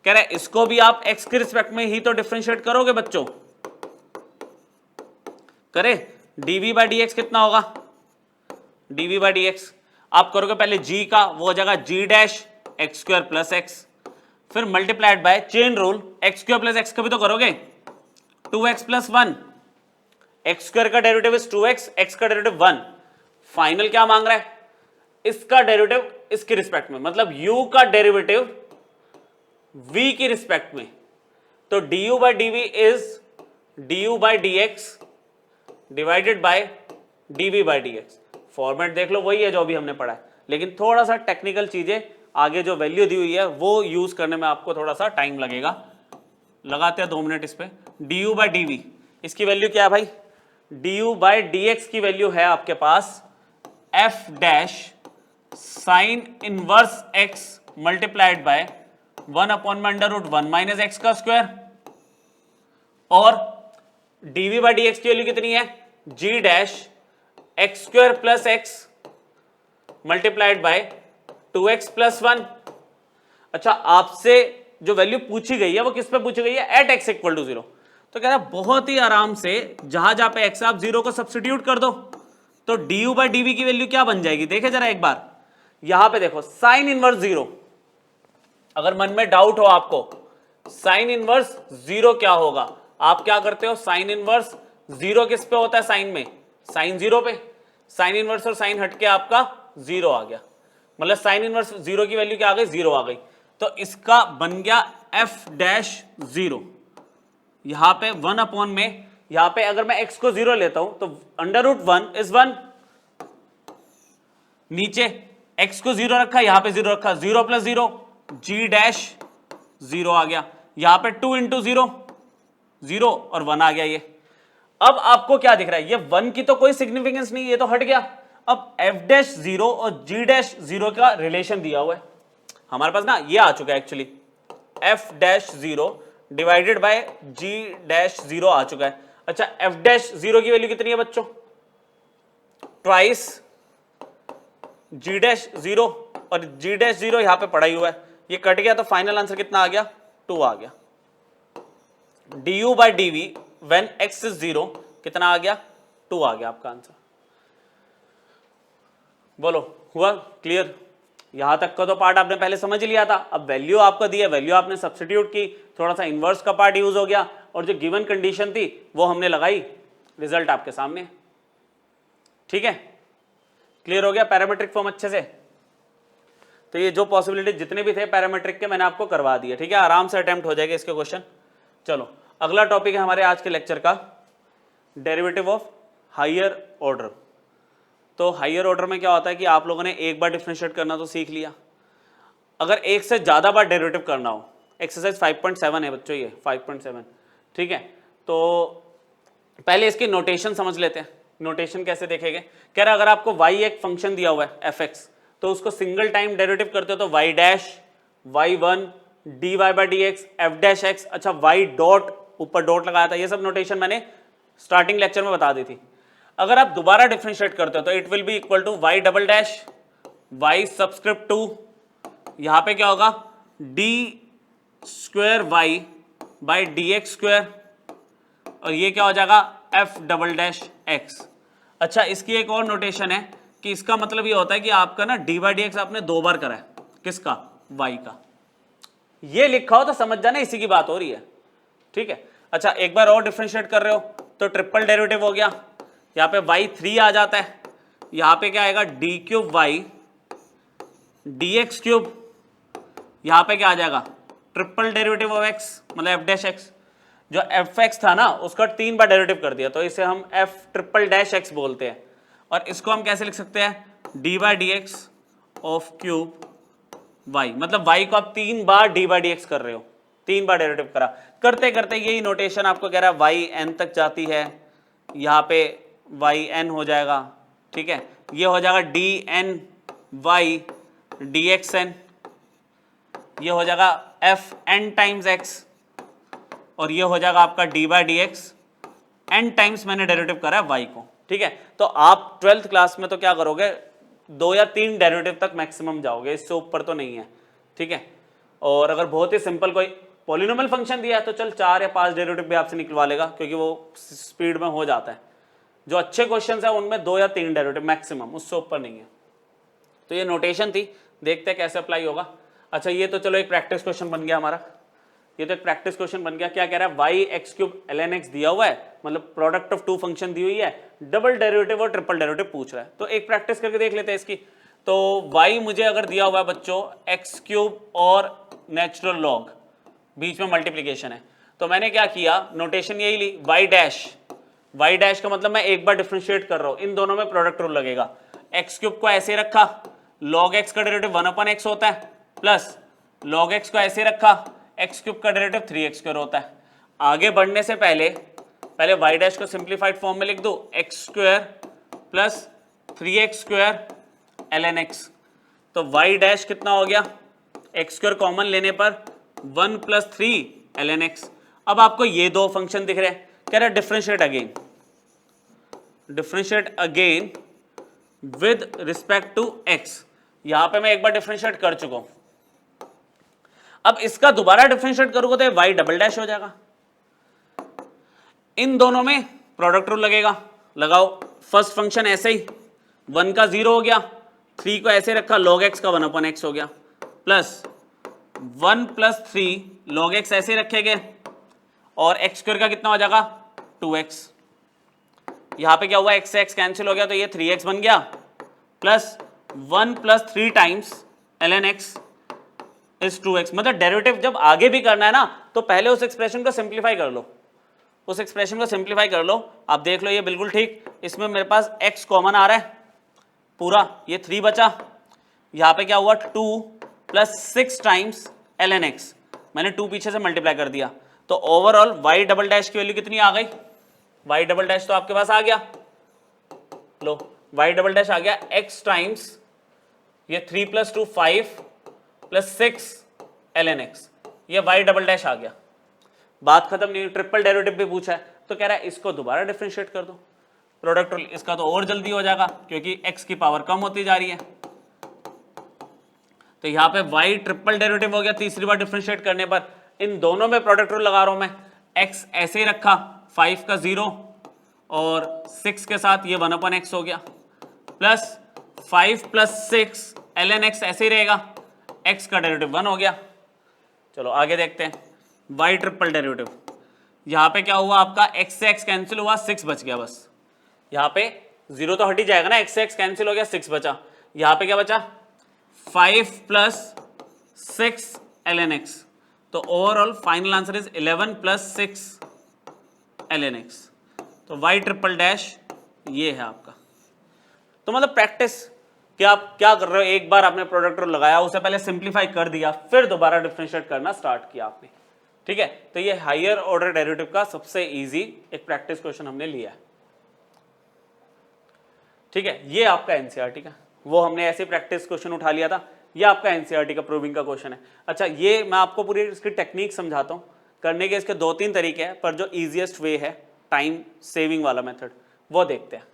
कह रहा है इसको भी आप x के रिस्पेक्ट में ही तो डिफरेंशिएट करोगे बच्चों, करे dv बाई dx कितना होगा, dv बाई dx आप करोगे पहले g का, वो हो जाएगा g dash x square plus x, फिर multiplied by chain rule, x square plus x का भी तो करोगे, 2x प्लस 1, एक्स स्क्वायर का डेरिवेटिव इज 2x, एक्स का डेरिवेटिव 1। फाइनल क्या मांग रहा है, इसका डेरिवेटिव इसके रिस्पेक्ट में, मतलब u का डेरिवेटिव v की रिस्पेक्ट में, तो du by dv is du by dx divided by dv by dx। Format देख लो वही है जो अभी हमने पढ़ा है, लेकिन थोड़ा सा टेक्निकल चीजें आगे जो वैल्यू दी हुई है वो यूज करने में आपको थोड़ा सा टाइम लगेगा, लगाते हैं 2 मिनट इस पे। du बाई dv, इसकी वैल्यू क्या है भाई, du बाई dx की वैल्यू है आपके पास f dash sine inverse x multiplied by 1/√1 minus x का स्क्वायर, और dv बाई dx की वैल्यू कितनी है, g dash x square plus x multiplied bye 2x plus 1। अच्छा आपसे जो वैल्यू पूछी गई है वो किस पे पूछी गई है, एट x इक्वल टू 0। तो कह रहा है बहुत ही आराम से जहां पे x आप 0 को सब्स्टिट्यूट कर दो, तो du बाई dv की वैल्यू क्या बन जाएगी, देखे जरा एक बार, यहां पे देखो साइन इनवर्स 0, अगर मन में डाउट हो आपको साइन इनवर्स 0 क्या होगा, आप क्या करते हो, साइन इनवर्स 0 किस पे होता है, साइन में, साइन 0 पे, साइन इनवर्स और साइन हटके आपका 0 आ गया, मतलब साइन इनवर्स 0 की वैल्यू क्या आ गई, 0 आ गई, तो इसका बन गया f डैश 0। यहां पे 1 अपॉन में, यहां पे अगर मैं x को 0 लेता हूं तो √1 इज 1, नीचे x को 0 रखा, यहां पे 0 रखा, 0 प्लस 0 g डैश 0 आ गया, यहां पे 2 इंटू 0 0 और 1 आ गया ये। अब आपको क्या दिख रहा है, ये 1 की तो कोई सिग्निफिकेंस नहीं, ये तो हट गया। अब f डैश 0 और g डैश 0 का रिलेशन दिया हुआ है हमारे पास ना, ये आ चुका है actually, f dash 0 divided by g dash 0 आ चुका है। अच्छा f डैश 0 की वैल्यू कितनी है बच्चों, ट्वाइस g डैश 0, और g डैश 0 यहां पे पड़ा ही हुआ है, ये कट गया, तो फाइनल आंसर कितना आ गया, 2 आ गया। du by dv when x is 0 कितना आ गया, 2 आ गया आपका आंसर। बोलो हुआ क्लियर, यहां तक का तो पार्ट आपने पहले समझ लिया था, अब वैल्यू आपको दी है, वैल्यू आपने सब्स्टिट्यूट की, थोड़ा सा इनवर्स का पार्ट यूज हो गया, और जो गिवन कंडीशन थी वो हमने लगाई, रिजल्ट आपके सामने। ठीक है, क्लियर हो गया पैरामेट्रिक फॉर्म अच्छे से। तो ये जो पॉसिबिलिटी जितने भी थे पैरामेट्रिक के मैंने आपको करवा दिए, ठीक है, आराम से अटेम्प्ट हो जाएगा इसके क्वेश्चन। चलो अगला टॉपिक है हमारे आज के लेक्चर का, डेरिवेटिव ऑफ हायर ऑर्डर। तो हायर ऑर्डर में क्या होता है कि आप लोगों ने एक बार डिफरेंशिएट करना तो सीख लिया, अगर एक से ज्यादा बार डेरिवेटिव करना हो, एक्सरसाइज 5.7 है बच्चों ये 5.7, ठीक है। तो पहले इसकी नोटेशन समझ लेते हैं, नोटेशन कैसे देखेंगे। कह रहा है अगर आपको y एक फंक्शन दिया हुआ है fx, तो उसको सिंगल टाइम डेरिवेटिव करते हो तो y dash y1 dy by dx f dash x, अच्छा y डॉट, ऊपर डॉट लगाया था, ये सब नोटेशन मैंने स्टार्टिंग लेक्चर में बता दी थी। अगर आप दोबारा डिफरेंशिएट करते हो तो it will be equal to y double dash y subscript 2, यहां पे क्या होगा d square y by dx square, और ये क्या हो जाएगा f डबल डैश x। अच्छा इसकी एक और नोटेशन है कि इसका मतलब ये होता है कि आपका ना d बाई dx आपने 2 बार करा है, किसका, y का, ये लिखा हो तो समझ जाना इसी की बात हो रही है, ठीक है। अच्छा एक बार और डिफरेंशिएट कर रहे हो तो ट्रिपल डेरिवेटिव हो गया, यहाँ पे y3 आ जाता है, यहाँ पे क्या आएगा d cube y d x cube, यहाँ पे क्या आ जाएगा ट्रिपल डेरिवेटिव ऑफ x मतलब एफ डैश एक्स, जो एफ एक्स था ना उसका 3 बार डेरिवेटिव कर दिया तो इसे हम एफ ट्रिपल डैश एक्स बोलते हैं। और इसको हम कैसे लिख सकते हैं D by D x of cube y, मतलब y को आप 3 बार डी बाई डी एक्स कर रहे हो, 3 बार डेरिवेटिव करा, करते करते यही नोटेशन आपको कह रहा है y n तक जाती है, यहाँ पे y n हो जाएगा, ठीक है, ये हो जाएगा d n y d x n, ये हो जाएगा एफ एन टाइम्स एक्स, और ये हो जाएगा आपका d by D x n times मैंने डेरिवेटिव करा है y को, ठीक है। तो आप 12th क्लास में तो क्या करोगे 2 या 3 डेरिवेटिव तक मैक्सिमम जाओगे, इससे ऊपर तो नहीं है, ठीक है। और अगर बहुत ही सिंपल कोई पॉलिनोमियल फंक्शन दिया है तो चल 4 या 5 डेरिवेटिव भी आपसे निकलवा लेगा, क्योंकि वो स्पीड में हो जाता है। जो अच्छे क्वेश्चंस है उनमें 2 या 3 डेरिवेटिव मैक्सिमम, उससे ऊपर नहीं है। तो ये नोटेशन थी, देखते हैं कैसे अप्लाई होगा। अच्छा ये तो चलो एक प्रैक्टिस क्वेश्चन बन गया हमारा, ये तो एक प्रैक्टिस क्वेश्चन बन गया। क्या कह रहा है y x cube l n x दिया हुआ है, मतलब प्रोडक्ट ऑफ 2 फंक्शन दी हुई है, डबल डेरिवेटिव और ट्रिपल डेरिवेटिव पूछ रहा है। तो एक प्रैक्टिस करके देख लेते हैं इसकी। तो y मुझे अगर दिया हुआ है बच्चों एक्स क्यूब और नेचुरल लॉग, बीच में मल्टीप्लीकेशन है, तो मैंने क्या किया नोटेशन यही ली y डैश का मतलब मैं एक बार डिफरेंशिएट कर रहा हूं, इन दोनों में प्रोडक्ट रूल लगेगा। एक्स क्यूब को ऐसे रखा, log x का डेरिवेटिव 1/x होता है, प्लस log x को ऐसे रखा, एक्स क्यूब का डेरिवेटिव 3x स्क्वायर होता है। आगे बढ़ने से पहले y डैश को सिंप्लीफाइड फॉर्म में लिख दो, x square plus 3x square ln x। तो y डैश कितना हो गया, एक्स स्क्वायर कॉमन लेने पर 1 + 3 ln x। अब आपको ये 2 फंक्शन दिख रहे हैं, कह रहा है differentiate again with respect to x। यहां पे मैं एक बार डिफरेंशिएट कर चुका हूं, अब इसका दोबारा डिफरेंशिएट करूंगा तो y डबल डैश हो जाएगा। इन दोनों में प्रोडक्ट रूल लगेगा, लगाओ। फर्स्ट फंक्शन ऐसे ही 1 का 0 हो गया, 3 को ऐसे रखा, log x का 1/x हो गया, प्लस 1 + 3 log x ऐसे रखे गए, और x स्क्वायर का कितना हो जाएगा 2x। यहां पे क्या हुआ x से x कैंसिल हो गया तो ये 3x बन गया, plus 1 + 3 times ln x is 2x। मतलब डेरिवेटिव जब आगे भी करना है ना तो पहले उस एक्सप्रेशन को सिंप्लीफाई कर लो, उस एक्सप्रेशन को सिंप्लीफाई कर लो। आप देख लो ये बिल्कुल ठीक, इसमें मेरे पास x कॉमन आ रहा है पूरा, ये 3 बचा, यहाँ पे क्या हुआ 2 + 6 टाइम्स ln x, मैंने 2 पीछे से मल्टीप्लाई कर दिया। तो ओवरऑल y डबल डैश की वैल्यू कितनी आ गई, y डबल डैश तो आपके पास आ गया, लो y डबल डैश आ गया x टाइम्स ये 3 + 2 5 + 6 ln x, ये y डबल डैश आ गया। बात खत्म नहीं हुई, ट्रिपल डेरिवेटिव भी पूछा है तो कह रहा है इसको दोबारा डिफरेंशिएट कर दो, प्रोडक्ट रूल इसका तो और जल्दी हो जाएगा क्योंकि x की पावर कम होती जा रही है। तो यहाँ पे y ट्रिपल डेरिवेटिव हो गया तीसरी बार डिफरेंशिएट करने पर। इन दोनों में प्रोडक्ट रूल लगा रहा हूं मैं, x ऐसे ही रखा, 5 का 0 और 6 के साथ ये 1/x हो गया, प्लस 5 + 6 ln x ऐसे ही रहेगा, x का डेरिवेटिव 1 हो गया। चलो आगे देखते हैं y ट्रिपल डेरिवेटिव। यहाँ पे क्या हुआ आपका x से x कैंसिल हुआ, 6 बच गया बस, यहाँ पे 0 तो हट ही जाएगा ना, x से x कैंसिल हो गया, 6 बचा। यहाँ पे क्या बचा 5 + 6 ln x, तो overall final answer is 11 + 6 ln x। तो y ट्रिपल डैश ये है आपका। तो मतलब प्रैक्टिस कि आप क्या कर रहे हो, एक बार आपने प्रोडक्ट रूल लगाया, उसे पहले सिंप्लीफाई कर दिया, फिर दोबारा डिफरेंशिएट करना स्टार्ट किया आपने, ठीक है। तो ये हायर ऑर्डर डेरिवेटिव का सबसे इजी एक प्रैक्टिस क्वेश्चन हमने लिया है, ठीक है। ये आपका एनसीईआरटी का, वो हमने ऐसे प्रैक्टिस क्वेश्चन उठा लिया था, ये आपका एनसीईआरटी का प्रूविंग का क्वेश्चन है। अच्छा ये मैं आपको पूरी इसकी टेक्निक समझाता हूँ, करने के इसके 2-3 तरीके हैं, पर जो ईजिएस्ट वे है टाइम सेविंग वाला मेथड वो देखते हैं।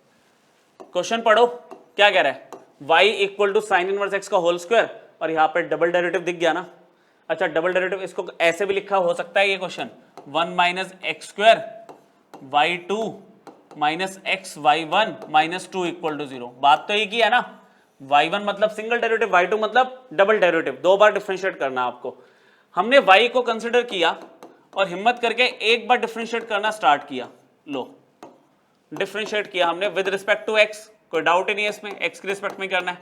क्वेश्चन पढ़ो, क्या कह रहा है y = sin इनवर्स x का होल स्क्वायर, और यहाँ पे डबल डेरिवेटिव दिख गया ना। अच्छा डबल डेरिवेटिव इसको ऐसे भी लिखा हो सकता है ये question, 1 - x² y2 - x y1 - 2 = 0। बात तो एक ही है ना, y1 मतलब सिंगल डेरिवेटिव, y2 मतलब डबल डेरिवेटिव, 2 बार डिफरेंशिएट करना आपको। हमने y को कंसिडर किया और हिम्मत करके एक बार डिफरेंशिएट करना स्टार्ट किया, लो डिफरेंशिएट किया हमने विद रिस्पेक्ट टू एक्स, कोई डाउट ही नहीं है इसमें, एक्स के रिस्पेक्ट में करना है,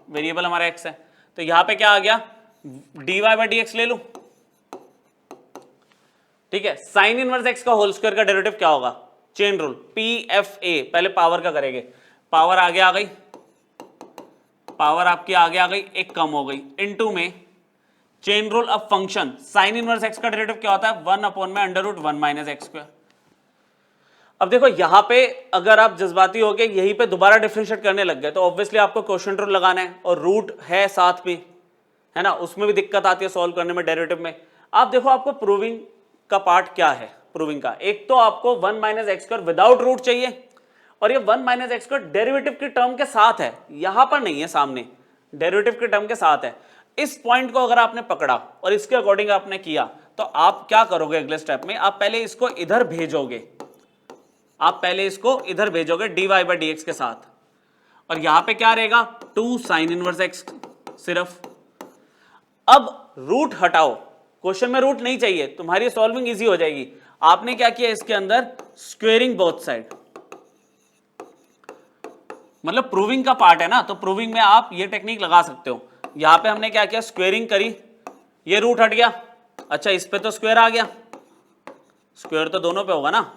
वेरिएबल हमारा एक्स है। तो यहां पे क्या आ गया, dy बाई डी एक्स ले लू, ठीक है। साइन इनवर्स एक्स का होल स्क्वायर का डेरिवेटिव क्या होगा, चेन रूल PFA, पहले पावर का करेंगे, पावर आगे आ गई, पावर आपकी आगे आ गई, एक कम हो गई, इनटू में chain rule of function sine inverse x का डेरिवेटिव क्या होता है, 1 अपॉन में under root 1 minus x square. अब देखो यहां पे अगर आप जज्बाती हो गए यहीं पे दोबारा डिफरेंशिएट करने लग गए तो ऑब्वियसली आपको क्वोशिएंट रूल लगाना है, और रूट है साथ में, है ना, उसमें भी दिक्कत आती है सॉल्व करने में डेरिवेटिव में। आप देखो आपको प्रूविंग का पार्ट क्या है, प्रूविंग का एक तो आपको 1 minus x square without root चाहिए, और ये 1 माइनस एक्स स्क्वायर डेरिवेटिव की टर्म के साथ है, यहां पर नहीं है, सामने डेरिवेटिव की टर्म के साथ है। इस पॉइंट को अगर आपने पकड़ा और इसके अकॉर्डिंग आपने किया तो आप क्या करोगे अगले स्टेप में, आप पहले इसको इधर भेजोगे, आप पहले इसको इधर भेजोगे dy बाई डी एक्स के साथ, और यहां पे क्या रहेगा 2 साइन इनवर्स एक्स सिर्फ। अब रूट हटाओ, क्वेश्चन में रूट नहीं चाहिए, तुम्हारी सॉल्विंग इजी हो जाएगी। आपने क्या किया इसके अंदर स्क्वेयरिंग बोथ साइड, मतलब प्रूविंग का पार्ट है ना, तो प्रूविंग में आप ये टेक्निक लगा सकते हो। यहां पे हमने क्या किया, स्क्वेयरिंग करी, ये रूट हट गया, अच्छा इस पे तो स्क्वायर आ गया, स्क्वायर तो दोनों पे होगा ना,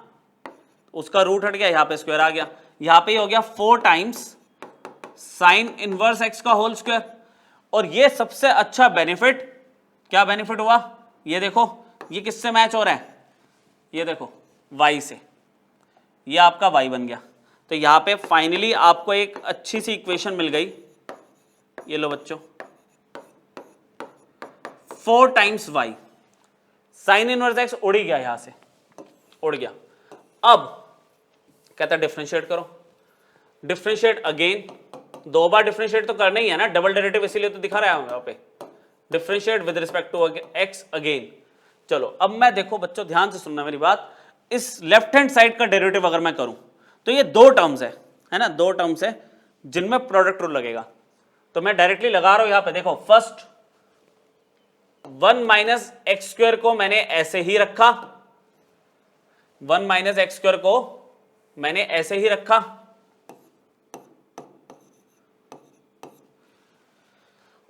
उसका रूट हट गया, यहां पे स्क्वायर आ गया, यहां पे हो गया 4 टाइम्स साइन इनवर्स एक्स का होल स्क्वायर। और ये सबसे अच्छा बेनिफिट, क्या बेनिफिट हुआ, ये देखो ये किससे मैच हो रहा है, ये देखो y से, ये आपका y बन गया। तो यहां पे फाइनली आपको एक अच्छी सी इक्वेशन मिल गई, ये लो बच्चों 4 times y, sign inverse x उड़ गया, यहां से उड़ गया। अब कहता है डिफरेंशिएट करो, डिफरेंशिएट अगेन, 2 बार डिफरेंशिएट तो करना ही है ना, डबल डेरिवेटिव इसीलिए तो दिखा रहा है यहाँ पे, differentiate with respect to x again. चलो अब मैं, देखो बच्चों ध्यान से सुनना मेरी बात, इस लेफ्ट हैंड साइड का डेरिवेटिव अगर मैं करूं तो ये 2 टर्म्स है ना, 2 टर्म्स है जिनमें प्रोडक्ट रूल लगेगा, तो मैं डायरेक्टली लगा रहा हूं यहां पे। देखो फर्स्ट 1 माइनस एक्स स्क्वायर को मैंने ऐसे ही रखा, 1 माइनस एक्स स्क्वायर को मैंने ऐसे ही रखा,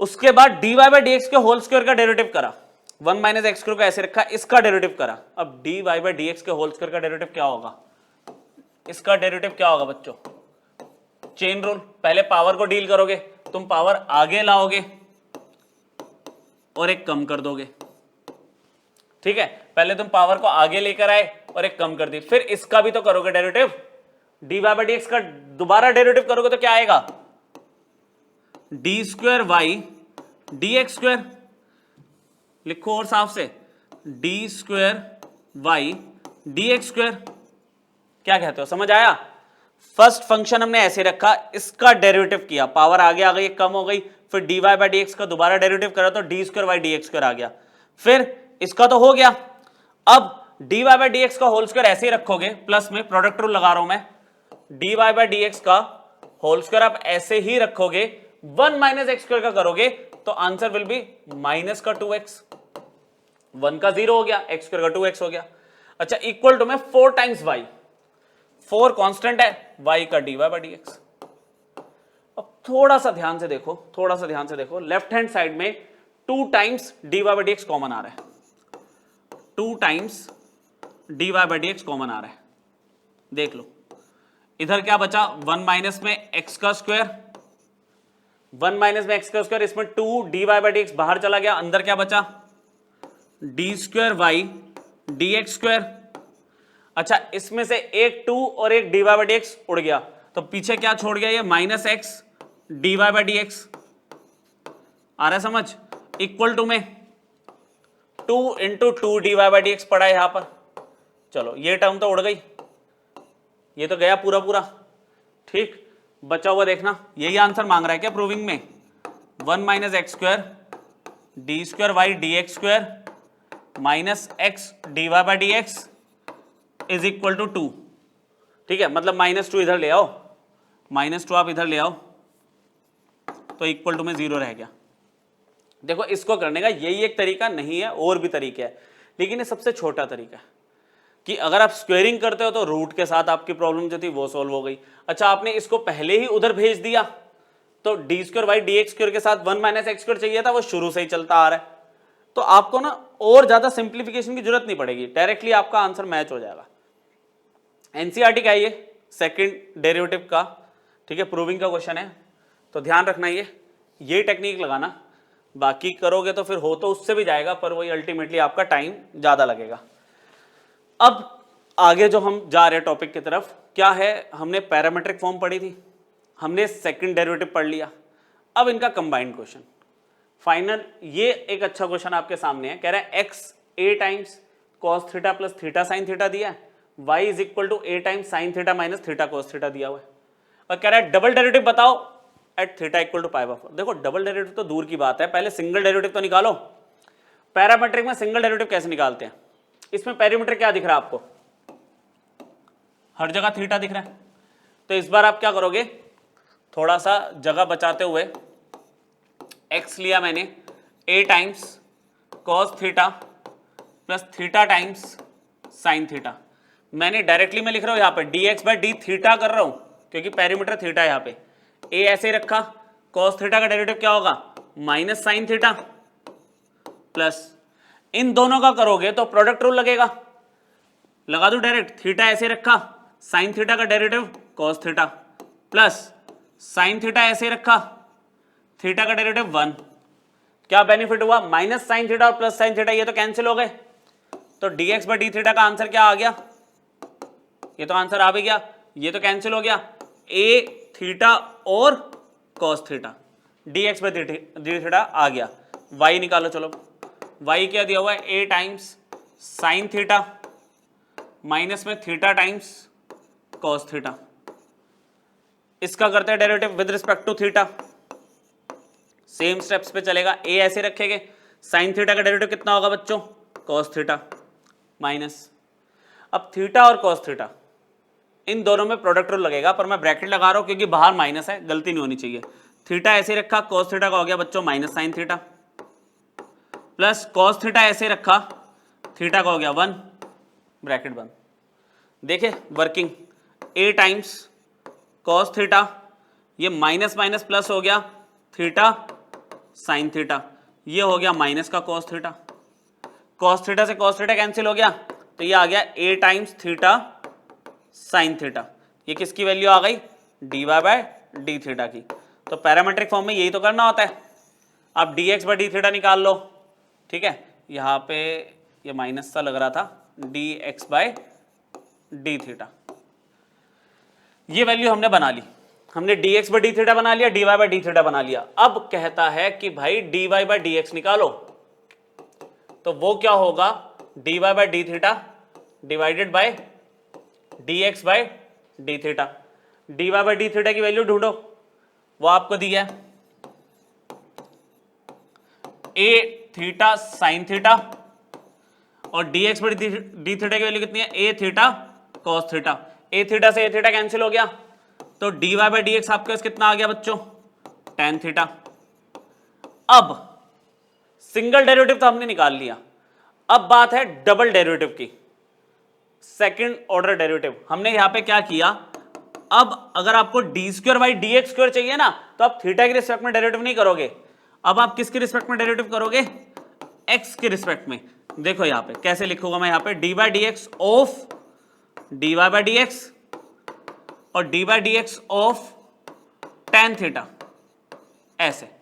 उसके बाद dy बाई डी एक्स के होल स्क्वायर का डेरिवेटिव करा, 1 माइनस एक्स स्क्वायर को ऐसे रखा, इसका डेरिवेटिव करा। अब dy बाई डी एक्स के होल स्क्वायर का डेरिवेटिव क्या होगा, इसका डेरिवेटिव क्या होगा बच्चों, चेन रूल, पहले पावर को डील करोगे, तुम पावर आगे लाओगे और एक कम कर दोगे, ठीक है, पहले तुम पावर को आगे लेकर आए और एक कम कर दी, फिर इसका भी तो करोगे derivative, dy by D x का दोबारा डेरिवेटिव करोगे तो क्या आएगा, d square y d x square, लिखो और साफ से, d square y d x square. क्या कहते हो, समझ आया। फर्स्ट फंक्शन हमने ऐसे रखा, इसका डेरिवेटिव किया, पावर आगे आ गई, कम हो गई, फिर d y by D x का दोबारा डेरिवेटिव करा तो d square y d x square आ गया, फिर इसका तो हो गया। अब d y by D x का होल स्क्वायर ऐसे ही रखोगे, प्लस में प्रोडक्ट रूल लगा रहा हूं मैं, d y by D x का होल स्क्वायर आप ऐसे ही रखोगे, 1 माइनस एक्स स्क्वायर का करोगे तो आंसर विल बी माइनस का 2x, 1 का 0 हो गया, एक्स स्क्वायर का 2x हो गया। अच्छा इक्वल टू में 4 टाइम्स y, 4 कांस्टेंट है, y का dy बाई dx। अब थोड़ा सा ध्यान से देखो, थोड़ा सा ध्यान से देखो, लेफ्ट हैंड साइड में 2 times dy by dx common आ रहा है, 2 times dy by dx common आ रहा है, देख लो इधर क्या बचा, 1 माइनस में x का स्क्वायर, 1 माइनस में x का स्क्वायर, इसमें 2 dy बाई dx बाहर चला गया, अंदर क्या बचा, d square y d x square. अच्छा इसमें से एक 2 और एक d y by D x उड़ गया, तो पीछे क्या छोड़ गया, ये minus x d y by D x, आ रहा है समझ, इक्वल टू में 2 into 2 d y by D x पड़ा है यहां पर। चलो ये टर्म तो उड़ गई, ये तो गया पूरा पूरा, ठीक, बचा हुआ देखना, यही आंसर मांग रहा है क्या प्रूविंग में, 1 minus x square d square y d x square minus x d y by D x is equal to 2, ठीक है, मतलब -2 इधर ले आओ, -2 आप इधर ले आओ तो इक्वल टू में 0 रह गया। देखो इसको करने का यही एक तरीका नहीं है, और भी तरीके हैं, लेकिन ये सबसे छोटा तरीका है। कि अगर आप स्क्वेयरिंग करते हो तो रूट के साथ आपकी प्रॉब्लम जो थी वो सॉल्व हो गई। अच्छा, आपने इसको पहले ही उधर भेज दिया तो d square by D x square के साथ 1 माइनस एक्स स्क्वायर चाहिए था, वो शुरू से ही चलता आ रहा है। तो आपको ना और ज्यादा सिंप्लीफिकेशन की जरूरत नहीं पड़ेगी, डायरेक्टली आपका आंसर मैच हो जाएगा। एनसीईआरटी का ये सेकंड डेरिवेटिव का, ठीक है, प्रूविंग का क्वेश्चन है, तो ध्यान रखना ये टेक्निक लगाना। बाकी करोगे तो फिर हो तो उससे भी जाएगा, पर वही अल्टीमेटली आपका टाइम ज्यादा लगेगा। अब आगे जो हम जा रहे हैं टॉपिक की तरफ, क्या है, हमने पैरामेट्रिक फॉर्म पढ़ी थी, हमने सेकंड डेरिवेटिव पढ़ लिया। अब इनका कंबाइंड क्वेश्चन फाइनल, ये एक अच्छा क्वेश्चन आपके सामने है। कह रहा है x a times cos theta plus theta sine theta दिया है, y is equal to a times sine theta minus theta cos theta दिया हुआ है, और कह रहा है डबल डेरिवेटिव बताओ at theta equal to pi by 4। देखो डबल डेरिवेटिव तो दूर की बात है, पहले सिंगल डेरिवेटिव तो निकालो। पैरामेट्रिक में सिंगल डेरिवेटिव कैसे निकालते हैं? इसमें पैरामीटर क्या दिख रहा है आपको? हर जगह थीटा दिख रहा है। तो इस बार आप क्या करोगे, थोड़ा सा जगह बचाते हुए x लिया मैंने a times cos theta plus theta times sine theta. मैंने डायरेक्टली में लिख रहा हूं यहां पे dx बाई डी थीटा कर रहा हूं क्योंकि पेरीमीटर थीटा है। यहां पे a ऐसे रखा, कॉस थीटा का डेरिवेटिव क्या होगा, माइनस साइन थीटा, प्लस इन दोनों का करोगे तो प्रोडक्ट रूल लगेगा, लगा दो डायरेक्ट। थीटा ऐसे रखा, साइन थीटा का derivative cos theta, plus sine theta ऐसे रखा, थीटा का डेरिवेटिव 1। क्या बेनिफिट हुआ, माइनस साइन थीटा और प्लस साइन थीटा ये तो कैंसिल हो गए, तो dx बाई डी थीटा का आंसर क्या आ गया, ये तो आंसर आ भी गया, ये तो कैंसिल हो गया, a थीटा और cos theta, dx by d theta आ गया। y निकालो, चलो y क्या दिया हुआ है, a times sine theta minus में थीटा टाइम्स कॉस थीटा। इसका करते हैं derivative with respect to theta, same steps पे चलेगा। a ऐसे रखेंगे, साइन थीटा का डेरिवेटिव कितना होगा बच्चों, कॉस थीटा माइनस, अब थीटा और कॉस थीटा इन दोनों में प्रोडक्ट रूल लगेगा, पर मैं ब्रैकेट लगा रहा हूं क्योंकि बाहर माइनस है, गलती नहीं होनी चाहिए। थीटा ऐसे रखा, कॉस थीटा का हो गया बच्चों minus sine theta, plus cos theta ऐसे रखा, थीटा का हो गया 1, ब्रैकेट बंद। देखे working, a times cos theta, ये माइनस माइनस प्लस हो गया, थीटा साइन थीटा, ये हो गया माइनस का कॉस थीटा, कॉस थीटा से कॉस थीटा कैंसिल हो गया, तो ये आ गया a times theta sine theta. ये किसकी वैल्यू आ गई, dy बाय डी थीटा की। तो पैरामेट्रिक फॉर्म में यही तो करना होता है। आप dx बाय डी थीटा निकाल लो, ठीक है, यहाँ पे ये माइनस सा लग रहा था, dx बाय डी थीटा, ये वैल्यू हमने बना ली, हमने dx बाय डी थीटा बना लिया, dy बाय डी थीटा बना लिया। अब कहता है कि भाई dy बाय dx निकालो, तो वो क्या होगा, dy by d theta divided by dx by d theta. dy by d theta की वैल्यू ढूंढो, वो आपको दी है a थीटा साइन थीटा, और dx बाय डी थीटा की वैल्यू कितनी है, a theta cos theta. a theta से a थीटा कैंसिल हो गया, तो dy बाय dx आपके पास कितना आ गया बच्चों, tan थीटा। अब सिंगल डेरिवेटिव तो हमने निकाल लिया, अब बात है डबल डेरिवेटिव की, सेकंड ऑर्डर डेरिवेटिव। हमने यहां पे क्या किया, अब अगर आपको D square by D x square चाहिए ना, तो आप थीटा के रिस्पेक्ट में डेरिवेटिव नहीं करोगे, अब आप किसके रिस्पेक्ट में डेरिवेटिव करोगे, एक्स के रिस्पेक्ट में। देखो यहां पे कैसे लिखूंगा मैं, यहां पे d by D x of d y by D x और d by D x of tan theta, ऐसे।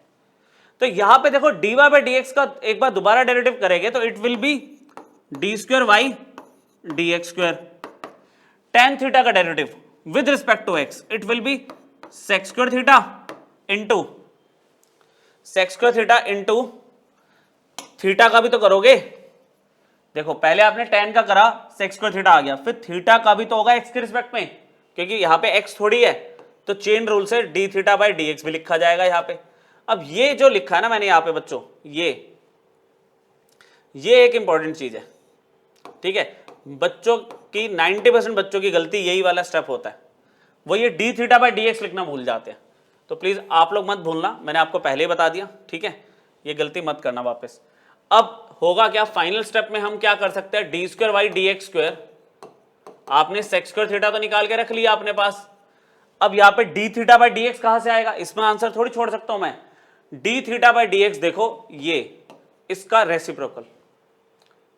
तो यहां पे देखो d y by D x का एक बार दोबारा डेरिवेटिव करेंगे तो it will be d square y d x square. Tan theta का derivative with respect to x it will be sec square theta into sec square theta into theta का भी तो करोगे। देखो पहले आपने टेन का करा, सेक स्क्वायर थीटा आ गया, फिर थीटा का भी तो होगा एक्स के रिस्पेक्ट में, क्योंकि यहां पे एक्स थोड़ी है, तो चेन रूल से D theta by D x भी लिखा जाएगा यहां पे। अब ये जो लिखा है ना मैंने यहां पे बच्चों, ये एक इंपॉर्टेंट चीज है, ठीक है। बच्चों की 90% बच्चों की गलती यही वाला स्टेप होता है, वो ये D theta by D x लिखना भूल जाते हैं। तो प्लीज आप लोग मत भूलना, मैंने आपको पहले ही बता दिया, ठीक है, ये गलती मत करना वापस। अब होगा क्या, फाइनल स्टेप में हम क्या कर सकते हैं, D square by D x square आपने sec स्क्वायर थीटा तो निकाल के रख लिया अपने पास। अब यहां पे d थीटा बाई dx कहां से आएगा, इसमें आंसर थोड़ी छोड़ सकता हूं मैं। d थीटा बाई dx देखो ये इसका रेसिप्रोकल,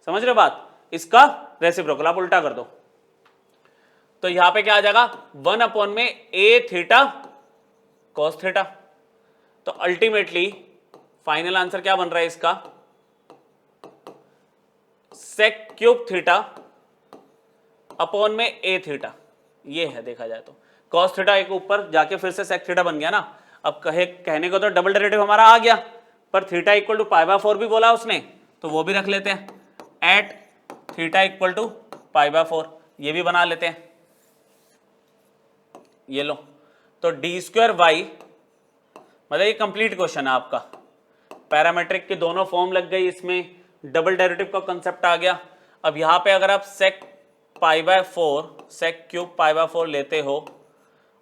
समझ रहे हो बात, इसका रेसिप्रोकल आप उल्टा कर दो तो यहां पे क्या आ जाएगा 1 अपॉन में a थीटा cos थीटा। तो अल्टीमेटली फाइनल आंसर क्या बन रहा है इसका, सेक क्यूब थीटा अपॉन में a थीटा, ये है देखा जाए तो cos थीटा एक ऊपर जाके फिर से सेक थीटा बन गया ना। अब कहने को तो डबल डेरिवेटिव हमारा आ गया, पर थीटा इक्वल टू π/4 भी बोला उसने, तो वो भी रख लेते हैं, एट थीटा इक्वल टू π/4 ये भी बना लेते हैं। ये लो, तो डी स्क्वायर वाई, मतलब ये कंप्लीट क्वेश्चन है आपका, पैरामेट्रिक की दोनों फॉर्म लग गई, इसमें डबल डेरिवेटिव का कंसेप्ट आ गया। अब यहां पे अगर आप सेक π/4 सेक क्यूब π/4 लेते हो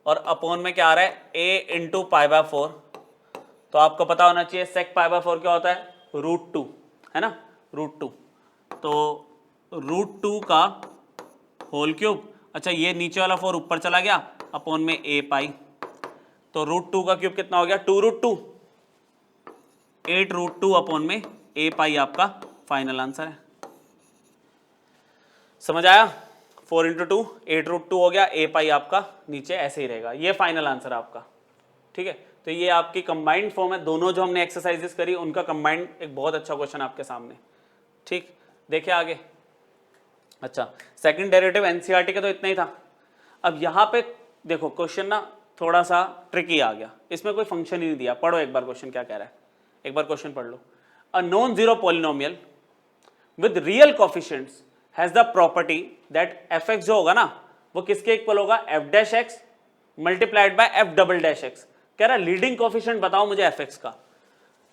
और अपॉन में क्या आ रहा है a इंटू π/4, तो आपको पता होना चाहिए सेक π/4 क्या होता है, √2 है ना, √2, तो √2 का होल क्यूब, अच्छा ये नीचे वाला 4 ऊपर चला गया अपॉन में a पाई, तो √2 का क्यूब कितना हो गया 2√2, 8√2 अपॉन में a पाई आपका फाइनल आंसर है। समझ आया, 4 इंटू 2 8√2 हो गया, a पाई आपका नीचे ऐसे ही रहेगा, ये फाइनल आंसर आपका। ठीक है, तो ये आपकी कंबाइंड फॉर्म है, दोनों जो हमने एक्सरसाइजेस करी उनका कंबाइंड एक बहुत अच्छा क्वेश्चन आपके सामने। ठीक, देखिए आगे। अच्छा, सेकंड डेरिवेटिव एनसीईआरटी का तो इतना ही था। अब यहाँ पे देखो क्वेश्चन ना थोड़ा सा ट्रिकी आ गया, इसमें कोई फंक्शन ही नहीं दिया। पढ़ो एक बार क्वेश्चन क्या कह रहा है, एक बार क्वेश्चन पढ़ लो। A non zero polynomial with real coefficients has the property that f x जो होगा ना वो किसके इक्वल होगा, f dash x multiplied by f double dash x. कह रहा है लीडिंग कोफिशिएंट बताओ मुझे एफ एक्स का।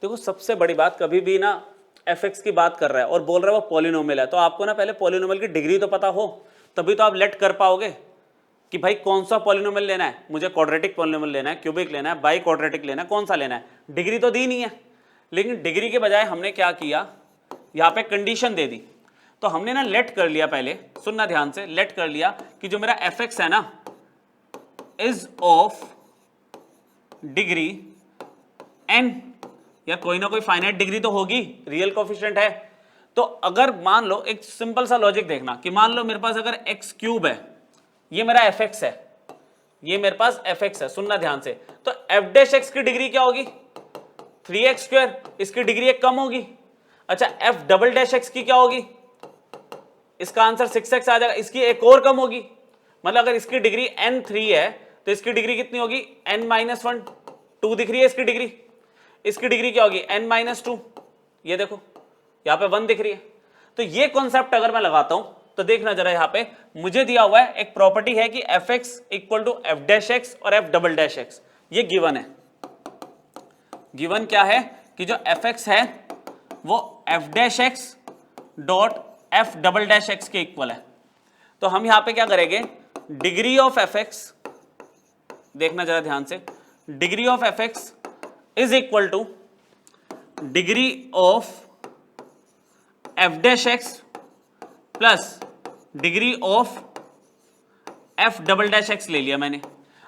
देखो सबसे बड़ी बात, कभी भी ना एफ एक्स की बात कर रहा है और बोल रहा है वो पॉलिनोमियल है, तो आपको ना पहले पॉलिनोमियल की डिग्री तो पता हो, तभी तो आप लेट कर पाओगे कि भाई कौन सा पॉलिनोमियल लेना है, मुझे क्वाड्रेटिक पॉलिनोमियल लेना है, क्यूबिक लेना है, बाई क्वाड्रेटिक लेना है, कौन सा लेना है। डिग्री तो दी नहीं है, लेकिन डिग्री के बजाय हमने क्या किया, यहाँ पे कंडीशन दे दी। तो हमने ना लेट कर लिया, पहले सुनना ध्यान से, लेट कर लिया कि जो मेरा एफ एक्स है ना इज ऑफ डिग्री एन, या कोई ना कोई फाइनाइट डिग्री तो होगी, रियल कोफिशिएंट है। तो अगर मान लो, एक सिंपल सा लॉजिक देखना कि मान लो मेरे पास अगर एक्स क्यूब है, ये मेरा एफ एक्स है, ये मेरे पास एफ एक्स है, सुनना ध्यान से, तो एफ डैश एक्स की डिग्री क्या होगी 3x², इसकी डिग्री एक कम होगी। अच्छा, एफ डबल डैश एक्स की क्या होगी, इसका आंसर 6x आ जाएगा, इसकी एक और कम होगी। मतलब अगर इसकी डिग्री n3 है तो इसकी डिग्री कितनी होगी n-1, 2 दिख रही है इसकी डिग्री, इसकी डिग्री क्या होगी n-2, ये देखो यहां पे 1 दिख रही है। तो ये कॉन्सेप्ट अगर मैं लगाता हूं तो देखना जरा, यहां पे मुझे दिया हुआ है एक प्रॉपर्टी है कि f x equal to f dash x और एफ डबल डैश एक्स, ये गिवन है। गिवन क्या है कि जो एफ एक्स है वो f dash x dot f double dash x के इक्वल है। तो हम यहां पे क्या करेंगे, डिग्री ऑफ एफ एक्स, देखना जरा ध्यान से, degree of F x is equal two degree of F dash x plus degree of F double dash x ले लिया मैंने।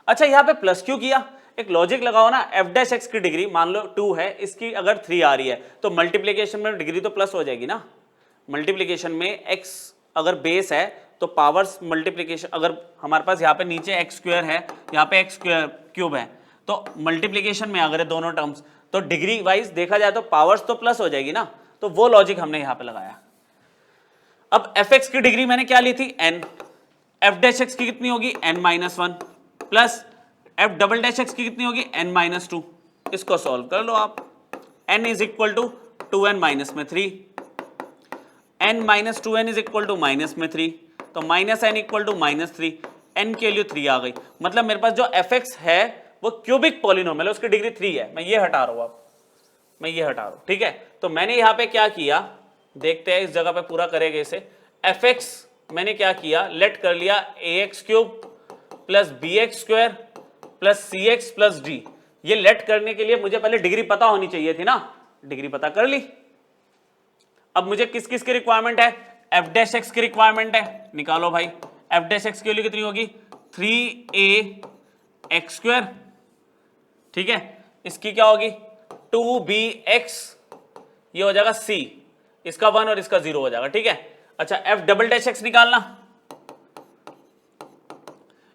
अच्छा, यहां पे प्लस क्यों किया, एक लॉजिक लगाओ ना, एफ डैश एक्स की डिग्री मान लो 2 है, इसकी अगर 3 आ रही है तो मल्टीप्लीकेशन में डिग्री तो प्लस हो जाएगी ना। मल्टीप्लीकेशन में x अगर बेस है तो पावर्स मल्टीप्लीकेशन, अगर हमारे पास यहाँ पे नीचे x स्क्वायर है, यहाँ पे x स्क्वायर क्यूब है, तो मल्टीप्लीकेशन में अगर दोनों टर्म्स, तो डिग्री वाइज देखा जाए तो पावर्स तो प्लस हो जाएगी ना। तो वो लॉजिक हमने यहाँ पे लगाया। अब एफ एक्स की डिग्री मैंने क्या ली थी n, एफ डैश एक्स की कितनी होगी n-1 plus F double dash x की कितनी होगी n-2। इसको सॉल्व कर लो आप, n is equal to 2n minus में 3, n minus 2n is equal to minus में 3, तो minus n equal to minus 3, n के लिए 3 आ गई। मतलब मेरे पास जो एफ एक्स है वो क्यूबिक पॉलिनोमियल है, उसकी डिग्री 3 है। मैं ये हटा रहा हूं, अब मैं ये हटा रहा हूं, ठीक है। तो मैंने यहां पे क्या किया, देखते हैं इस जगह पे पूरा करेंगे इसे। एफ एक्स मैंने क्या किया, लेट कर लिया ax cube plus bx square plus cx plus d। ये लेट करने के लिए मुझे पहले डिग्री पता होनी चाहिए थी ना, डिग्री पता कर ली। अब मुझे किस किस की रिक्वायरमेंट है, एफ डैश एक्स की रिक्वायरमेंट है, निकालो भाई एफ डैश एक्स की वैल्यू कितनी होगी 3ax², ठीक है। इसकी क्या होगी 2bx, ये हो जाएगा c, इसका 1 और इसका 0 हो जाएगा, ठीक है। अच्छा एफ डबल डैश एक्स निकालना,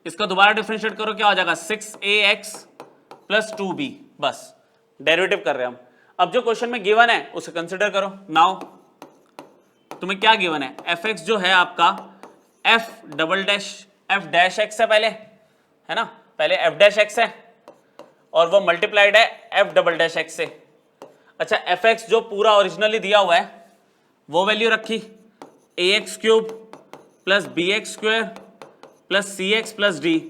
इसका दोबारा डिफरेंशिएट करो, क्या हो जाएगा 6ax प्लस 2b, बस डेरिवेटिव कर रहे हैं हम। अब जो क्वेश्चन में गिवन है उसे कंसिडर करो। नाउ तुम्हें क्या गिवन है, एफ एक्स जो है आपका F double dash F dash x है पहले, है ना, पहले एफ डैश एक्स है और वो मल्टीप्लाइड है एफ डबल डैश एक्स से। अच्छा एफ एक्स जो पूरा ओरिजिनली दिया हुआ है वो वैल्यू रखी ax³ plus bx² plus cx plus d,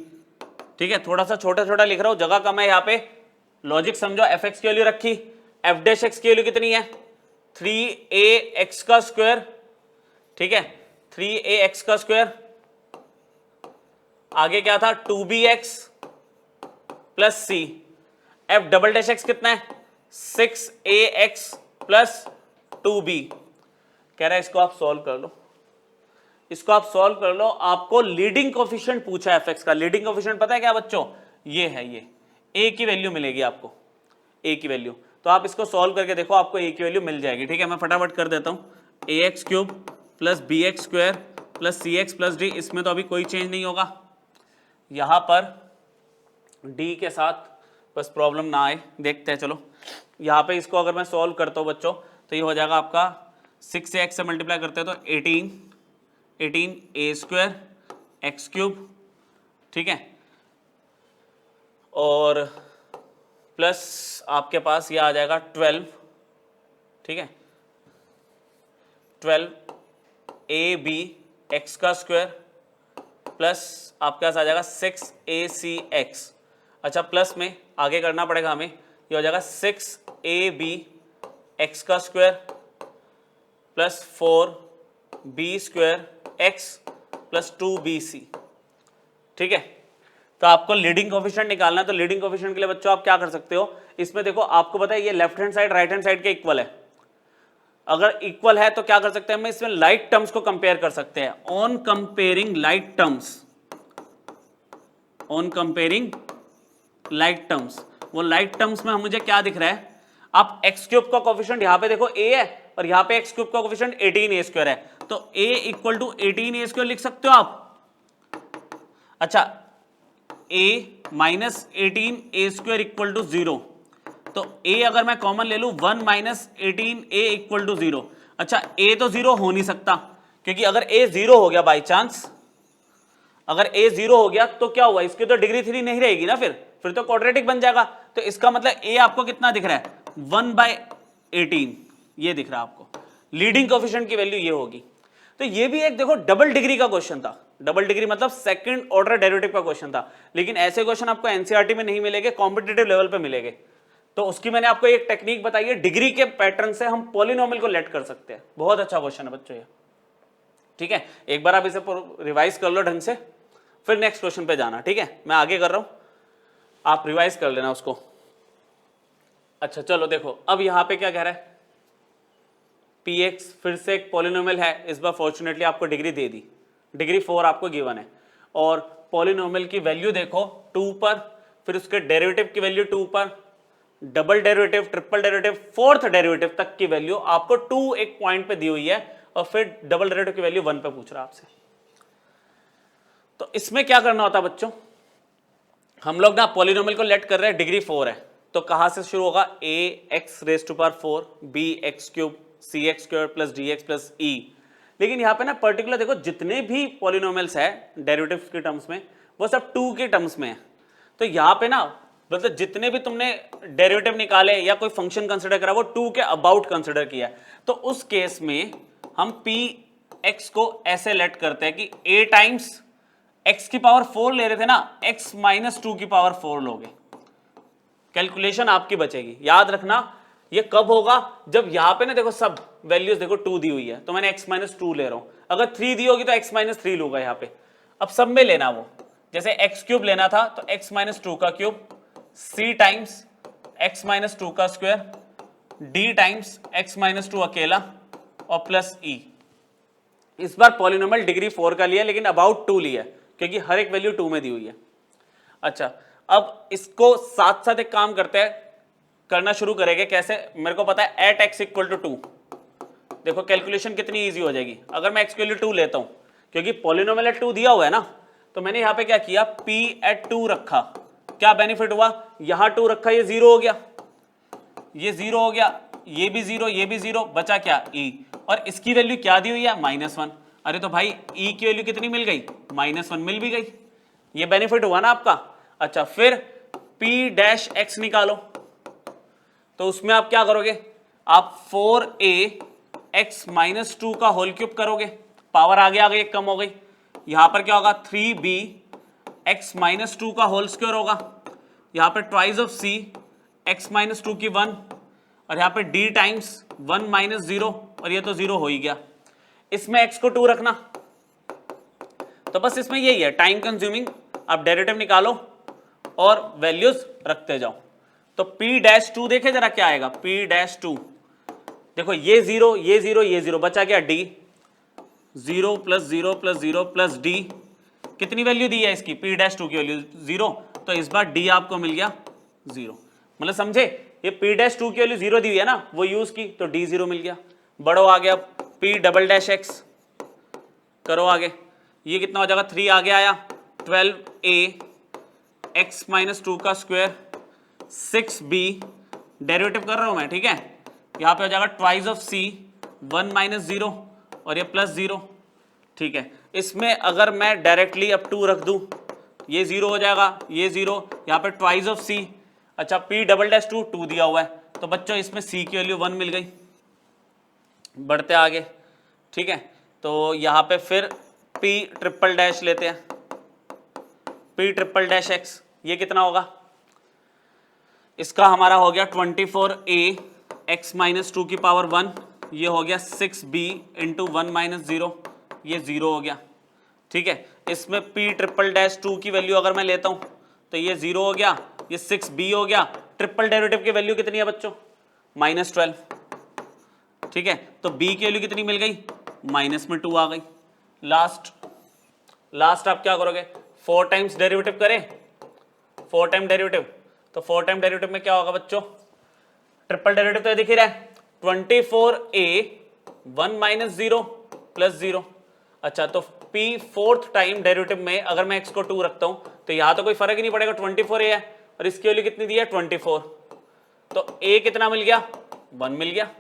ठीक है। थोड़ा सा छोटा छोटा लिख रहा हूं, जगह कम है यहाँ पे, लॉजिक समझो। एफ एक्स की वैल्यू रखी, एफ डैश एक्स की वैल्यू कितनी है 3ax², ठीक है, 3ax²। आगे क्या था 2bx plus c, F double dash x कितना है 6ax प्लस 2b। कह रहा है इसको आप सॉल्व कर लो, इसको आप सॉल्व कर लो। आपको लीडिंग कोफिशिएंट पूछा है एफ एक्स का। लीडिंग कोफिशिएंट पता है क्या बच्चों, ये है, ये a की वैल्यू मिलेगी आपको, a की वैल्यू। तो आप इसको सॉल्व करके देखो, आपको a की वैल्यू मिल जाएगी, ठीक है। मैं फटाफट कर देता हूं, ax³ plus bx² plus cx plus d, इसमें तो अभी कोई चेंज नहीं होगा। यहां पर d के साथ बस प्रॉब्लम ना आए, देखते हैं। चलो यहाँ पे इसको अगर मैं सॉल्व करता हूँ बच्चों, तो ये हो जाएगा आपका 6 से मल्टीप्लाई करते हैं तो 18a² x³, ठीक है, और प्लस आपके पास ये आ जाएगा 12, ठीक है, 12ab x² प्लस आपके पास आ जाएगा 6acx। अच्छा प्लस में आगे करना पड़ेगा हमें, ये हो जाएगा 6ab x² plus 4b² x plus 2bc, ठीक है। तो आपको लीडिंग कोफिशिएंट निकालना है। तो लीडिंग कोफिशिएंट के लिए बच्चों आप क्या कर सकते हो, इसमें देखो आपको पता है ये left hand side right hand side के इक्वल है। अगर इक्वल है तो क्या कर सकते हैं, हम इसमें लाइक टर्म्स को कंपेयर कर सकते हैं। On comparing like terms, on comparing like terms, वो लाइक टर्म्स में मुझे क्या दिख रहा है, आप x³ का कोफिशिएंट यहाँ पे देखो a है और यहाँ पे x³ का कोफिशिएंट 18a² है, तो a इक्वल टू 18a² लिख सकते हो आप। अच्छा a minus 18a² equal to 0, तो a अगर मैं कॉमन ले लूं 1 माइनस 18a इक्वल टू 0। अच्छा a तो 0 हो नहीं सकता, क्योंकि अगर a 0 हो गया बाई चांस, अगर a 0 हो गया तो क्या हुआ, इसकी तो डिग्री 3 नहीं रहेगी ना, फिर तो क्वाड्रेटिक बन जाएगा। तो इसका मतलब a आपको कितना दिख रहा है 1/18, ये दिख रहा है आपको। लीडिंग कोफिशिएंट की वैल्यू ये होगी। तो ये भी एक देखो डबल डिग्री का क्वेश्चन था, डबल डिग्री मतलब सेकंड ऑर्डर डेरिवेटिव का क्वेश्चन था। लेकिन ऐसे क्वेश्चन आपको एनसीईआरटी में नहीं मिलेंगे, कॉम्पिटिटिव लेवल पे मिलेंगे। तो उसकी मैंने आपको एक टेक्निक बताई है, डिग्री के पैटर्न से हम पॉलिनोमियल को लेट कर सकते हैं। बहुत अच्छा क्वेश्चन है बच्चों ये, ठीक है। एक बार आप इसे रिवाइज कर लो ढंग से, फिर नेक्स्ट क्वेश्चन पे जाना, ठीक है। मैं आगे कर रहा हूं, आप रिवाइज कर लेना उसको। अच्छा चलो देखो, अब यहां पे क्या कह रहा है, px फिर से एक पॉलिनोमियल है, इस बार फॉर्चुनेटली आपको डिग्री दे दी, डिग्री 4 आपको गिवन है। और पॉलिनोमियल की वैल्यू देखो 2 पर, फिर उसके डेरिवेटिव की वैल्यू 2 पर, double derivative, triple derivative, fourth derivative तक की वैल्यू आपको 2 एक पॉइंट पे दी हुई है, और फिर डबल डेरिवेटिव की वैल्यू 1 पे पूछ रहा है आपसे। तो इसमें क्या करना होता है बच्चों, हम लोग ना पॉलिनोमियल को लेट कर रहे हैं, डिग्री 4 है, तो कहां से शुरू होगा, ax⁴ bx³ cx² plus dx plus e। लेकिन यहाँ पे ना पर्टिकुलर देखो, जितने भी पॉलिनोमियल्स है डेरिवेटिव्स के टर्म्स में, वो सब 2 के टर्म्स में है। तो यहाँ पे ना मतलब जितने भी तुमने डेरिवेटिव निकाले या कोई फंक्शन कंसिडर करा, वो 2 के अबाउट कंसिडर किया। तो उस केस में हम px को ऐसे लेट करते हैं कि a टाइम्स x की पावर 4 ले रहे थे ना, x माइनस 2 की पावर 4 लोगे, कैलकुलेशन आपकी बचेगी। याद रखना ये कब होगा, जब यहां पे ना देखो सब वैल्यूज देखो 2 दी हुई है, तो मैंने x माइनस 2 ले रहा हूं। अगर 3 दी होगी तो x माइनस 3 लूंगा यहां पे। अब सब में लेना, वो जैसे x³ लेना था तो x माइनस 2 का cube, c times x minus 2 का square, d times x minus 2 अकेला, और प्लस e। इस बार पॉलिनोमियल डिग्री 4 का लिया लेकिन अबाउट 2 लिया क्योंकि हर एक वैल्यू 2 में दी हुई है। अच्छा, अब इसको साथ साथ एक काम करते हैं, करना शुरू करेंगे। कैसे? मेरे को पता है एट एक्स इक्वल टू 2, देखो कैलकुलेशन कितनी इजी हो जाएगी। अगर मैं एक्स के लिए 2 लेता हूं, क्योंकि पॉलिनोमियल एट 2 दिया हुआ है ना, तो मैंने यहां पे क्या किया, p एट 2 रखा। क्या बेनिफिट हुआ, यहां 2 रखा, ये 0 हो गया, ये 0 हो गया, ये भी 0, ये भी 0, बचा क्या, e, और इसकी वैल्यू क्या दी हुई है, -1। अरे तो भाई e की वैल्यू कितनी मिल गई, -1 मिल भी गई, ये बेनिफिट हुआ ना आपका। अच्छा, फिर p डैश x निकालो, तो उसमें आप क्या करोगे, आप 4a x - 2 का होल क्यूब करोगे, पावर आगे आ गई, एक कम हो गई, यहां पर क्या होगा 3b x - 2 का होल स्क्वायर होगा, यहां पर ट्वाइस ऑफ c x - 2 की 1, और यहां पे d टाइम्स 1 - 0, और ये तो 0 हो ही गया। इसमें x को 2 रखना, तो बस इसमें यही है, टाइम कंज्यूमिंग, आप डेरिवेटिव निकालो और वैल्यूज रखते जाओ। तो p डैश 2 देखे जरा क्या आएगा, p डैश 2, देखो ये 0, ये 0, ये 0, बचा क्या d, 0 + 0 + 0 + d, कितनी वैल्यू दी है इसकी, p डैश 2 की वैल्यू 0, तो इस बार d आपको मिल गया 0। मतलब समझे, ये p डैश 2 की वैल्यू 0 दी हुई है ना, वो यूज की तो d 0 मिल गया। बढ़ो आगे, अब p डबल डैश x करो आगे, ये कितना हो जाएगा, 3 आगे आया, 12a x - 2 का स्क्वायर 6b, डेरिवेटिव कर रहा हूं मैं, ठीक है, यहां पे हो जाएगा ट्वाइस ऑफ c 1 - 0, और ये +0, ठीक है। इसमें अगर मैं डायरेक्टली अब 2 रख दूं, ये 0 हो जाएगा, ये 0, यहां पे ट्वाइस ऑफ c, अच्छा p डबल डैश 2 दिया हुआ है, तो बच्चों इसमें c की वैल्यू 1 मिल गई। बढ़ते आगे, ठीक है, तो यहां पे फिर p ट्रिपल डैश लेते हैं, p ट्रिपल डैश x, ये कितना होगा, इसका हमारा हो गया 24a x - 2 की पावर 1, ये हो गया 6b इंटू 1 - 0, ये 0 हो गया, ठीक है। इसमें p ट्रिपल डैश 2 की वैल्यू अगर मैं लेता हूं, तो ये 0 हो गया, ये 6b हो गया, ट्रिपल डेरिवेटिव की वैल्यू कितनी है बच्चों, -12, ठीक है, तो b की वैल्यू कितनी मिल गई, -2 आ गई। लास्ट आप क्या करोगे, 4 टाइम्स डेरिवेटिव करें, 4 टाइम डेरिवेटिव, तो 4 टाइम डेरिवेटिव में क्या होगा बच्चों, ट्रिपल डेरिवेटिव तो दिख ही रहा है, 24a 1 - 0 + 0। अच्छा, तो p 4th टाइम डेरिवेटिव में अगर मैं x को 2 रखता हूं, तो यहां तो कोई फर्क ही नहीं पड़ेगा, 24a है, और इसकी वैल्यू कितनी दी है 24, तो a कितना मिल गया, 1 मिल गया।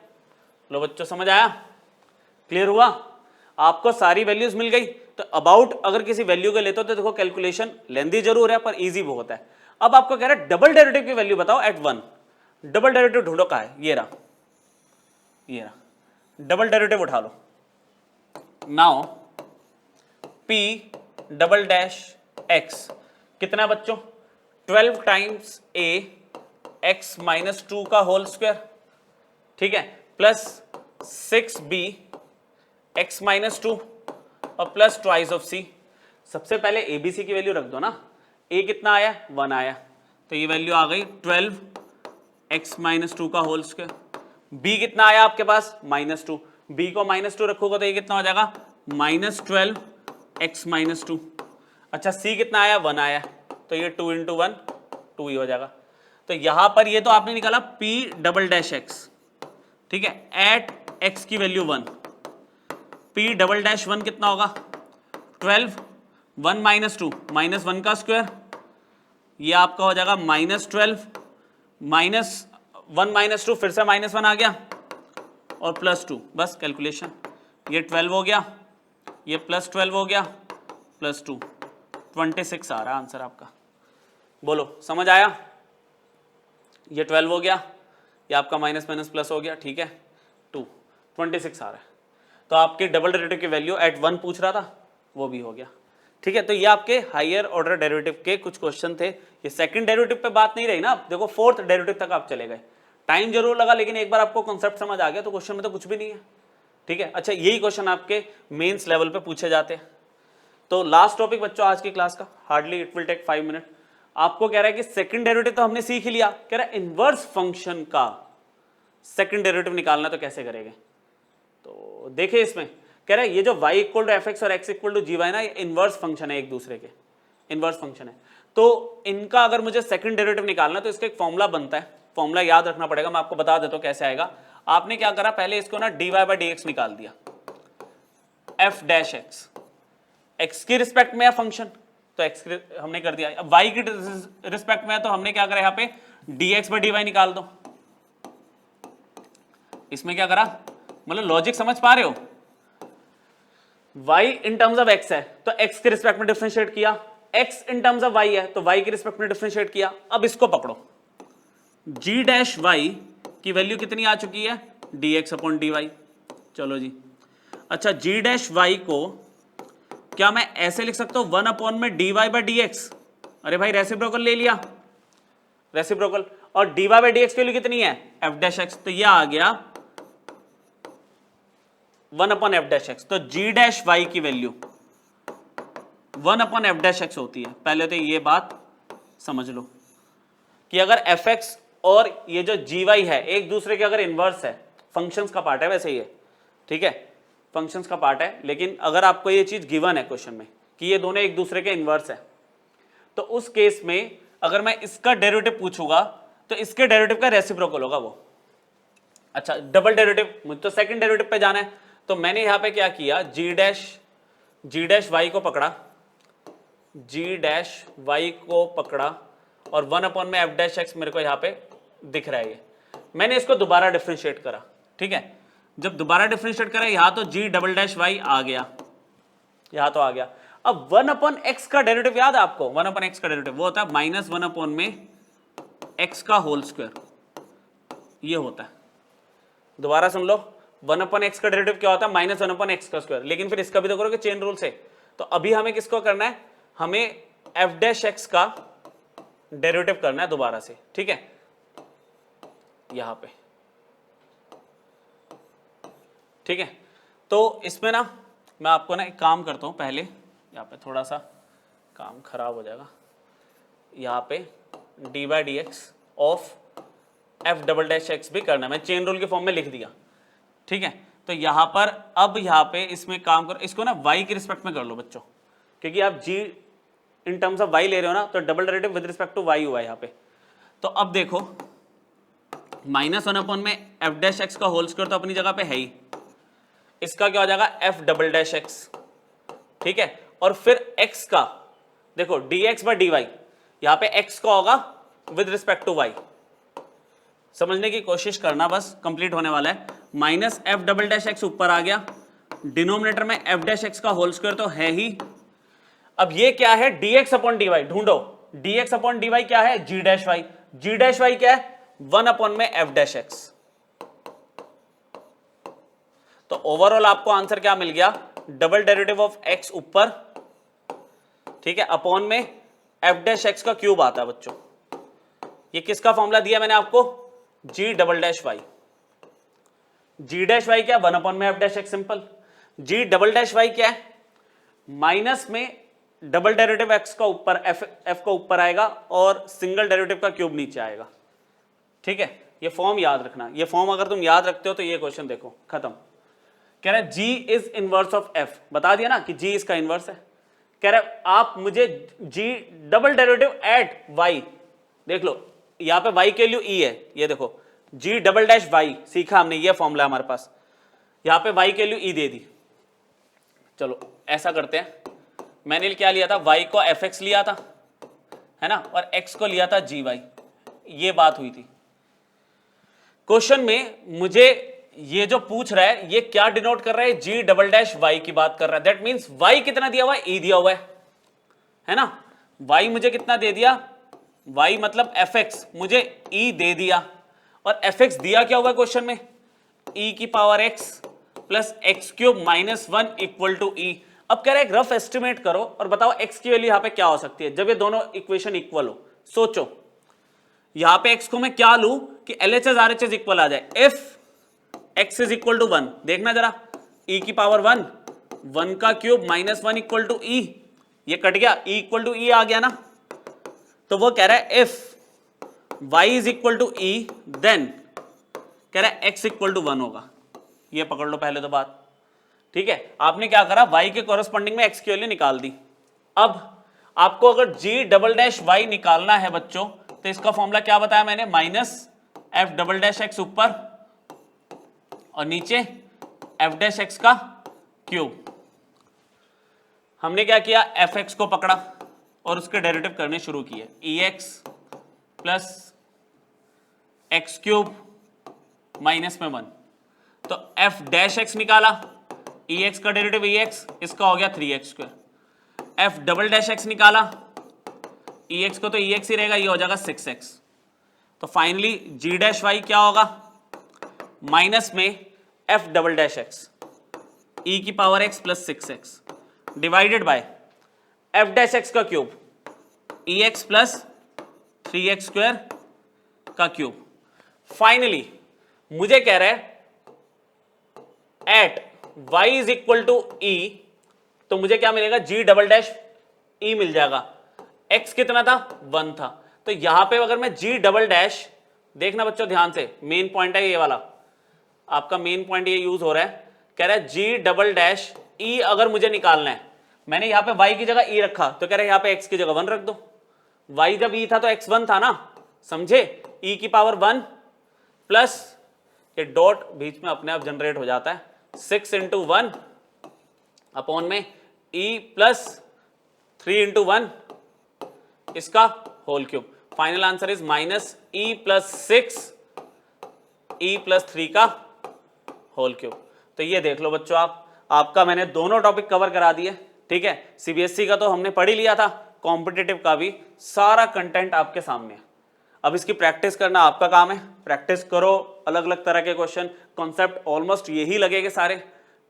लो बच्चों, समझ आया, क्लियर हुआ, आपको सारी वैल्यूज मिल गई। तो अबाउट अगर किसी वैल्यू को लेते हो तो देखो कैलकुलेशन लेंदी जरूर है पर इजी बहुत है। अब आपको कह रहा है डबल डेरिवेटिव की वैल्यू बताओ एट 1, डबल डेरिवेटिव ढूंढो, कहां है, ये रहा, ये रहा, डबल डेरिवेटिव उठा लो। Now p double dash x कितना है बच्चों, 12 टाइम्स a x - 2 का होल स्क्वायर, ठीक है, प्लस 6b x - 2 और प्लस ट्वाइस ऑफ c। सबसे पहले abc की वैल्यू रख दो ना, a कितना आया, 1 आया, तो ये वैल्यू आ गई 12 x - 2 का होल स्क्वायर। b कितना आया आपके पास, -2, b को -2 रखोगे तो ये कितना हो जाएगा, -12 x - 2। अच्छा, c कितना आया, 1 आया, तो ये 2 × 1 2 ही हो जाएगा। तो यहां पर ये तो आपने निकाला p डबल डैश x, ठीक है, एट x की वैल्यू 1, p डबल डैश 1 कितना होगा, 12 1 - 2 -1 का स्क्वायर, ये आपका हो जाएगा -12 -1 - 2 फिर से -1 आ गया और +2, बस कैलकुलेशन, ये 12 हो गया, ये +12 हो गया, +2, 26 आ रहा है आंसर आपका। बोलो समझ आया, ये 12 हो गया, ये आपका माइनस माइनस प्लस हो गया, ठीक है, 2 26 आ रहा है। तो आपके डबल डेरिवेटिव की वैल्यू एट 1 पूछ रहा था, वो भी हो गया, ठीक है। तो ये आपके हायर ऑर्डर डेरिवेटिव के कुछ क्वेश्चन थे। ये सेकंड डेरिवेटिव पे बात नहीं रही ना, देखो फोर्थ डेरिवेटिव तक आप चले गए, टाइम जरूर लगा लेकिन एक बार आपको कॉन्सेप्ट समझ आ गया तो क्वेश्चन में तो कुछ भी नहीं है, ठीक है। अच्छा, यही क्वेश्चन आपके मेंस लेवल पे पूछे जाते हैं। तो लास्ट टॉपिक बच्चों आज की क्लास का, hardly it will take 5 minute. आपको कह रहा है कि सेकंड डेरिवेटिव तो हमने सीख ही लिया, कह रहा है इनवर्स फंक्शन का सेकंड डेरिवेटिव निकालना तो कैसे करेंगे। तो देखिए इसमें कह रहा है ये जो y equal to f x और x equal to g y ना, ये इनवर्स फंक्शन है एक दूसरे के, इनवर्स फंक्शन है। तो इनका अगर मुझे सेकंड डेरिवेटिव निकालना तो इसका एक फॉर्मूला बनता है, फॉर्मूला याद रखना पड़ेगा, मैं आपको बता देता हूं कैसे आएगा। आपने क्या करा, पहले इसको ना dy बाई डी एक्स निकाल दिया, f डैश एक्स, x की रिस्पेक्ट में है फंक्शन तो x हमने कर दिया, अब y की रिस्पेक्ट में है तो हमने क्या करा, यहाँ पे dx बाई डी वाई निकाल दो। इसमें क्या करा, मतलब लॉजिक समझ पा रहे हो, y in terms of x है तो x के रिस्पेक्ट में डिफरेंशिएट किया, x in terms of y है तो y के रिस्पेक्ट में डिफरेंशिएट किया। अब इसको पकड़ो, g डैश y की वैल्यू कितनी आ चुकी है, dx अपॉन dy। चलो जी, अच्छा g डैश y को क्या मैं ऐसे लिख सकता हूं 1 अपॉन में dy बाई dx, अरे भाई रेसिप्रोकल ले लिया, रेसिप्रोकल, और dy बाई dx की वैल्यू कितनी है f डैश x, तो यह आ गया 1 अपॉन एफ डैश एक्स। तो g डैश y की value 1 upon F dash x होती है। पहले तो ये बात समझ लो कि अगर एफ एक्स और ये जो जी वाई है एक दूसरे के अगर इनवर्स है, फंक्शंस का पार्ट है वैसे ये, ठीक है, फंक्शंस का पार्ट है, लेकिन अगर आपको ये चीज गिवन है क्वेश्चन में कि ये दोनों एक दूसरे के इनवर्स है, तो उस केस में अगर मैं इसका डेरिवेटिव पूछूंगा तो इसके डेरिवेटिव का रेसिप्रोकल होगा वो। अच्छा डबल डेरिवेटिव, मुझे तो सेकंड डेरिवेटिव पे जाना है, तो मैंने यहां पे क्या किया, जी डैश वाई को पकड़ा, g डैश वाई को पकड़ा और 1 अपॉन में f डैश एक्स मेरे को यहाँ पे दिख रहा है, ये मैंने इसको दोबारा डिफरेंशिएट करा, ठीक है। जब दोबारा डिफरेंशिएट करा यहाँ तो g डबल डैश वाई आ गया, यहाँ तो आ गया। अब 1 अपॉन एक्स का डेरिवेटिव याद है आपको, 1 अपॉन एक्स का डेरिवेटिव वो होता है माइनस 1 अपॉन में x का होल स्क्वायर, ये होता है। दोबारा सुन लो, 1 अपॉन एक्स का डेरिवेटिव क्या होता है, माइनस 1 अपॉन एक्स का स्क्वायर, लेकिन फिर इसका भी तो करोगे चेन रूल से। तो अभी हमें किसको करना है, हमें एफ डैश एक्स का डेरिवेटिव करना है दोबारा से, ठीक है, यहां पे, ठीक है। तो इसमें ना मैं आपको ना एक काम करता हूं, पहले यहाँ पे थोड़ा सा काम खराब हो जाएगा, यहाँ पे d by D x of F double dash x भी करना है, मैं चेन रूल के फॉर्म में लिख दिया, ठीक है। तो यहां पर अब यहाँ पे इसमें काम करो, इसको ना y के रिस्पेक्ट में कर लो बच्चों, क्योंकि आप g in terms of y ले रहे हो ना, तो double derivative with respect to y हुआ है यहाँ पे। तो अब देखो माइनस 1 अपॉन में एफ डैश एक्स का होल स्क्वायर तो अपनी जगह पे है ही, इसका क्या हो जाएगा एफ डबल डैश एक्स, ठीक है, और फिर x का देखो dx बाई dy, यहाँ पे x का होगा विद रिस्पेक्ट टू y, समझने की कोशिश करना, बस कंप्लीट होने वाला है। Minus F double dash x ऊपर आ गया, डिनोमिनेटर में एफ डैश एक्स का होल स्क्वायर तो है ही। अब ये क्या है, dx अपॉन dy, ढूंढो dx अपॉन dy क्या है, g dash y, g dash y क्या है 1 अपॉन में एफ डैश एक्स। तो ओवरऑल आपको आंसर क्या मिल गया, डबल डेरिवेटिव ऑफ x ऊपर, ठीक है, अपॉन में एफ डैश एक्स का क्यूब आता है बच्चों। ये किसका फॉर्मूला दिया मैंने आपको, g double dash y, g dash y क्या 1 अपॉन में f dash x, simple. g double dash y क्या है, माइनस में डबल डेरिवेटिव x का ऊपर f का ऊपर आएगा और सिंगल डेरिवेटिव का क्यूब नीचे आएगा, ठीक है। ये फॉर्म याद रखना, ये फॉर्म अगर तुम याद रखते हो तो ये क्वेश्चन देखो खत्म। कह रहा है g is inverse of f, बता दिया ना कि g इसका इनवर्स है। कह रहा है आप मुझे g double derivative eight y, देख लो यहाँ पे y के लिए e है, ये देखो g डबल डैश y सीखा हमने, ये फॉर्मूला हमारे पास, यहाँ पे y के लिए e दे दी। चलो ऐसा करते हैं, मैंने क्या लिया था, y को fx लिया था, है ना, और x को लिया था gy, ये बात हुई थी। क्वेश्चन में मुझे ये जो पूछ रहा है ये क्या डिनोट कर रहा है, g डबल डैश y की बात कर रहा है, दैट मींस y कितना दिया हुआ है, e दिया हुआ है ना, y मुझे कितना दे दिया, y मतलब fx मुझे e दे दिया, और fx दिया क्या हुआ है क्वेश्चन में, e की power x plus x cube minus 1 equal to e। अब कह रहा है एक रफ एस्टिमेट करो और बताओ x की वैल्यू यहाँ पे क्या हो सकती है जब ये दोनों इक्वेशन इक्वल हो। सोचो यहाँ पे x को मैं क्या लूं कि LHS RHS इक्वल आ जाए, if x is equal to 1, देखना जरा, e की पावर 1, 1 का cube minus 1 equal to e, ये कट गया, e इक्वल टू e आ गया ना। तो वो कह रहा है if y is equal to e then कह रहा है x इक्वल टू 1 होगा, ये पकड़ लो पहले तो बात, ठीक है, आपने क्या करा, y के कॉरेस्पॉन्डिंग में x की वैल्यू निकाल दी। अब आपको अगर g डबल डैश y निकालना है बच्चों, तो इसका फॉर्मूला क्या बताया मैंने, minus f double dash x ऊपर और नीचे f डैश x का क्यूब। हमने क्या किया, fx को पकड़ा और उसके डेरिवेटिव करने शुरू किए, ex plus x cube minus में 1, तो f डैश x निकाला, ex का डेरिवेटिव ex, इसका हो गया 3x square. f double dash x निकाला, ex को तो ex ही रहेगा, ये हो जाएगा 6x। तो फाइनली g डैश y क्या होगा, माइनस में f double dash x e की power x plus 6x divided by f dash x का cube ex plus 3x square का क्यूब। फाइनली मुझे कह रहा है at y is equal to e, तो मुझे क्या मिलेगा, g डबल डैश e मिल जाएगा। x कितना था, 1 था, तो यहां पे अगर मैं g डबल डैश, देखना बच्चों ध्यान से, मेन पॉइंट है ये वाला, आपका मेन पॉइंट ये यूज हो रहा है, कह रहा है g डबल डैश e अगर मुझे निकालना है, मैंने यहां पे y की जगह e रखा, तो कह रहा है यहां पे x की जगह 1 रख दो। y जब e था तो x 1 था ना, समझे, e की पावर 1 प्लस ये डॉट बीच में अपने आप जनरेट हो जाता है, 6 इंटू 1 अपॉन में e प्लस 3 इंटू 1 इसका whole cube. Final answer is minus e plus 6 e plus 3 का होल क्यूब। तो ये देख लो बच्चों, आपका मैंने दोनों टॉपिक कवर करा दिए, ठीक है। सीबीएसई का तो हमने पढ़ ही लिया था, कॉम्पिटिटिव का भी सारा कंटेंट आपके सामने है। अब इसकी प्रैक्टिस करना आपका काम है, प्रैक्टिस करो, अलग अलग तरह के क्वेश्चन, कॉन्सेप्ट ऑलमोस्ट यही लगेंगे सारे,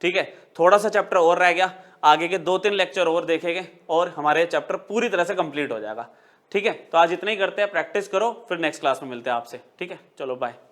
ठीक है। थोड़ा सा चैप्टर और रह गया, आगे के 2-3 लेक्चर और देखेंगे और हमारे चैप्टर पूरी तरह से कंप्लीट हो जाएगा, ठीक है। तो आज इतना ही करते हैं, प्रैक्टिस करो, फिर नेक्स्ट क्लास में मिलते हैं आपसे, ठीक है। चलो बाय।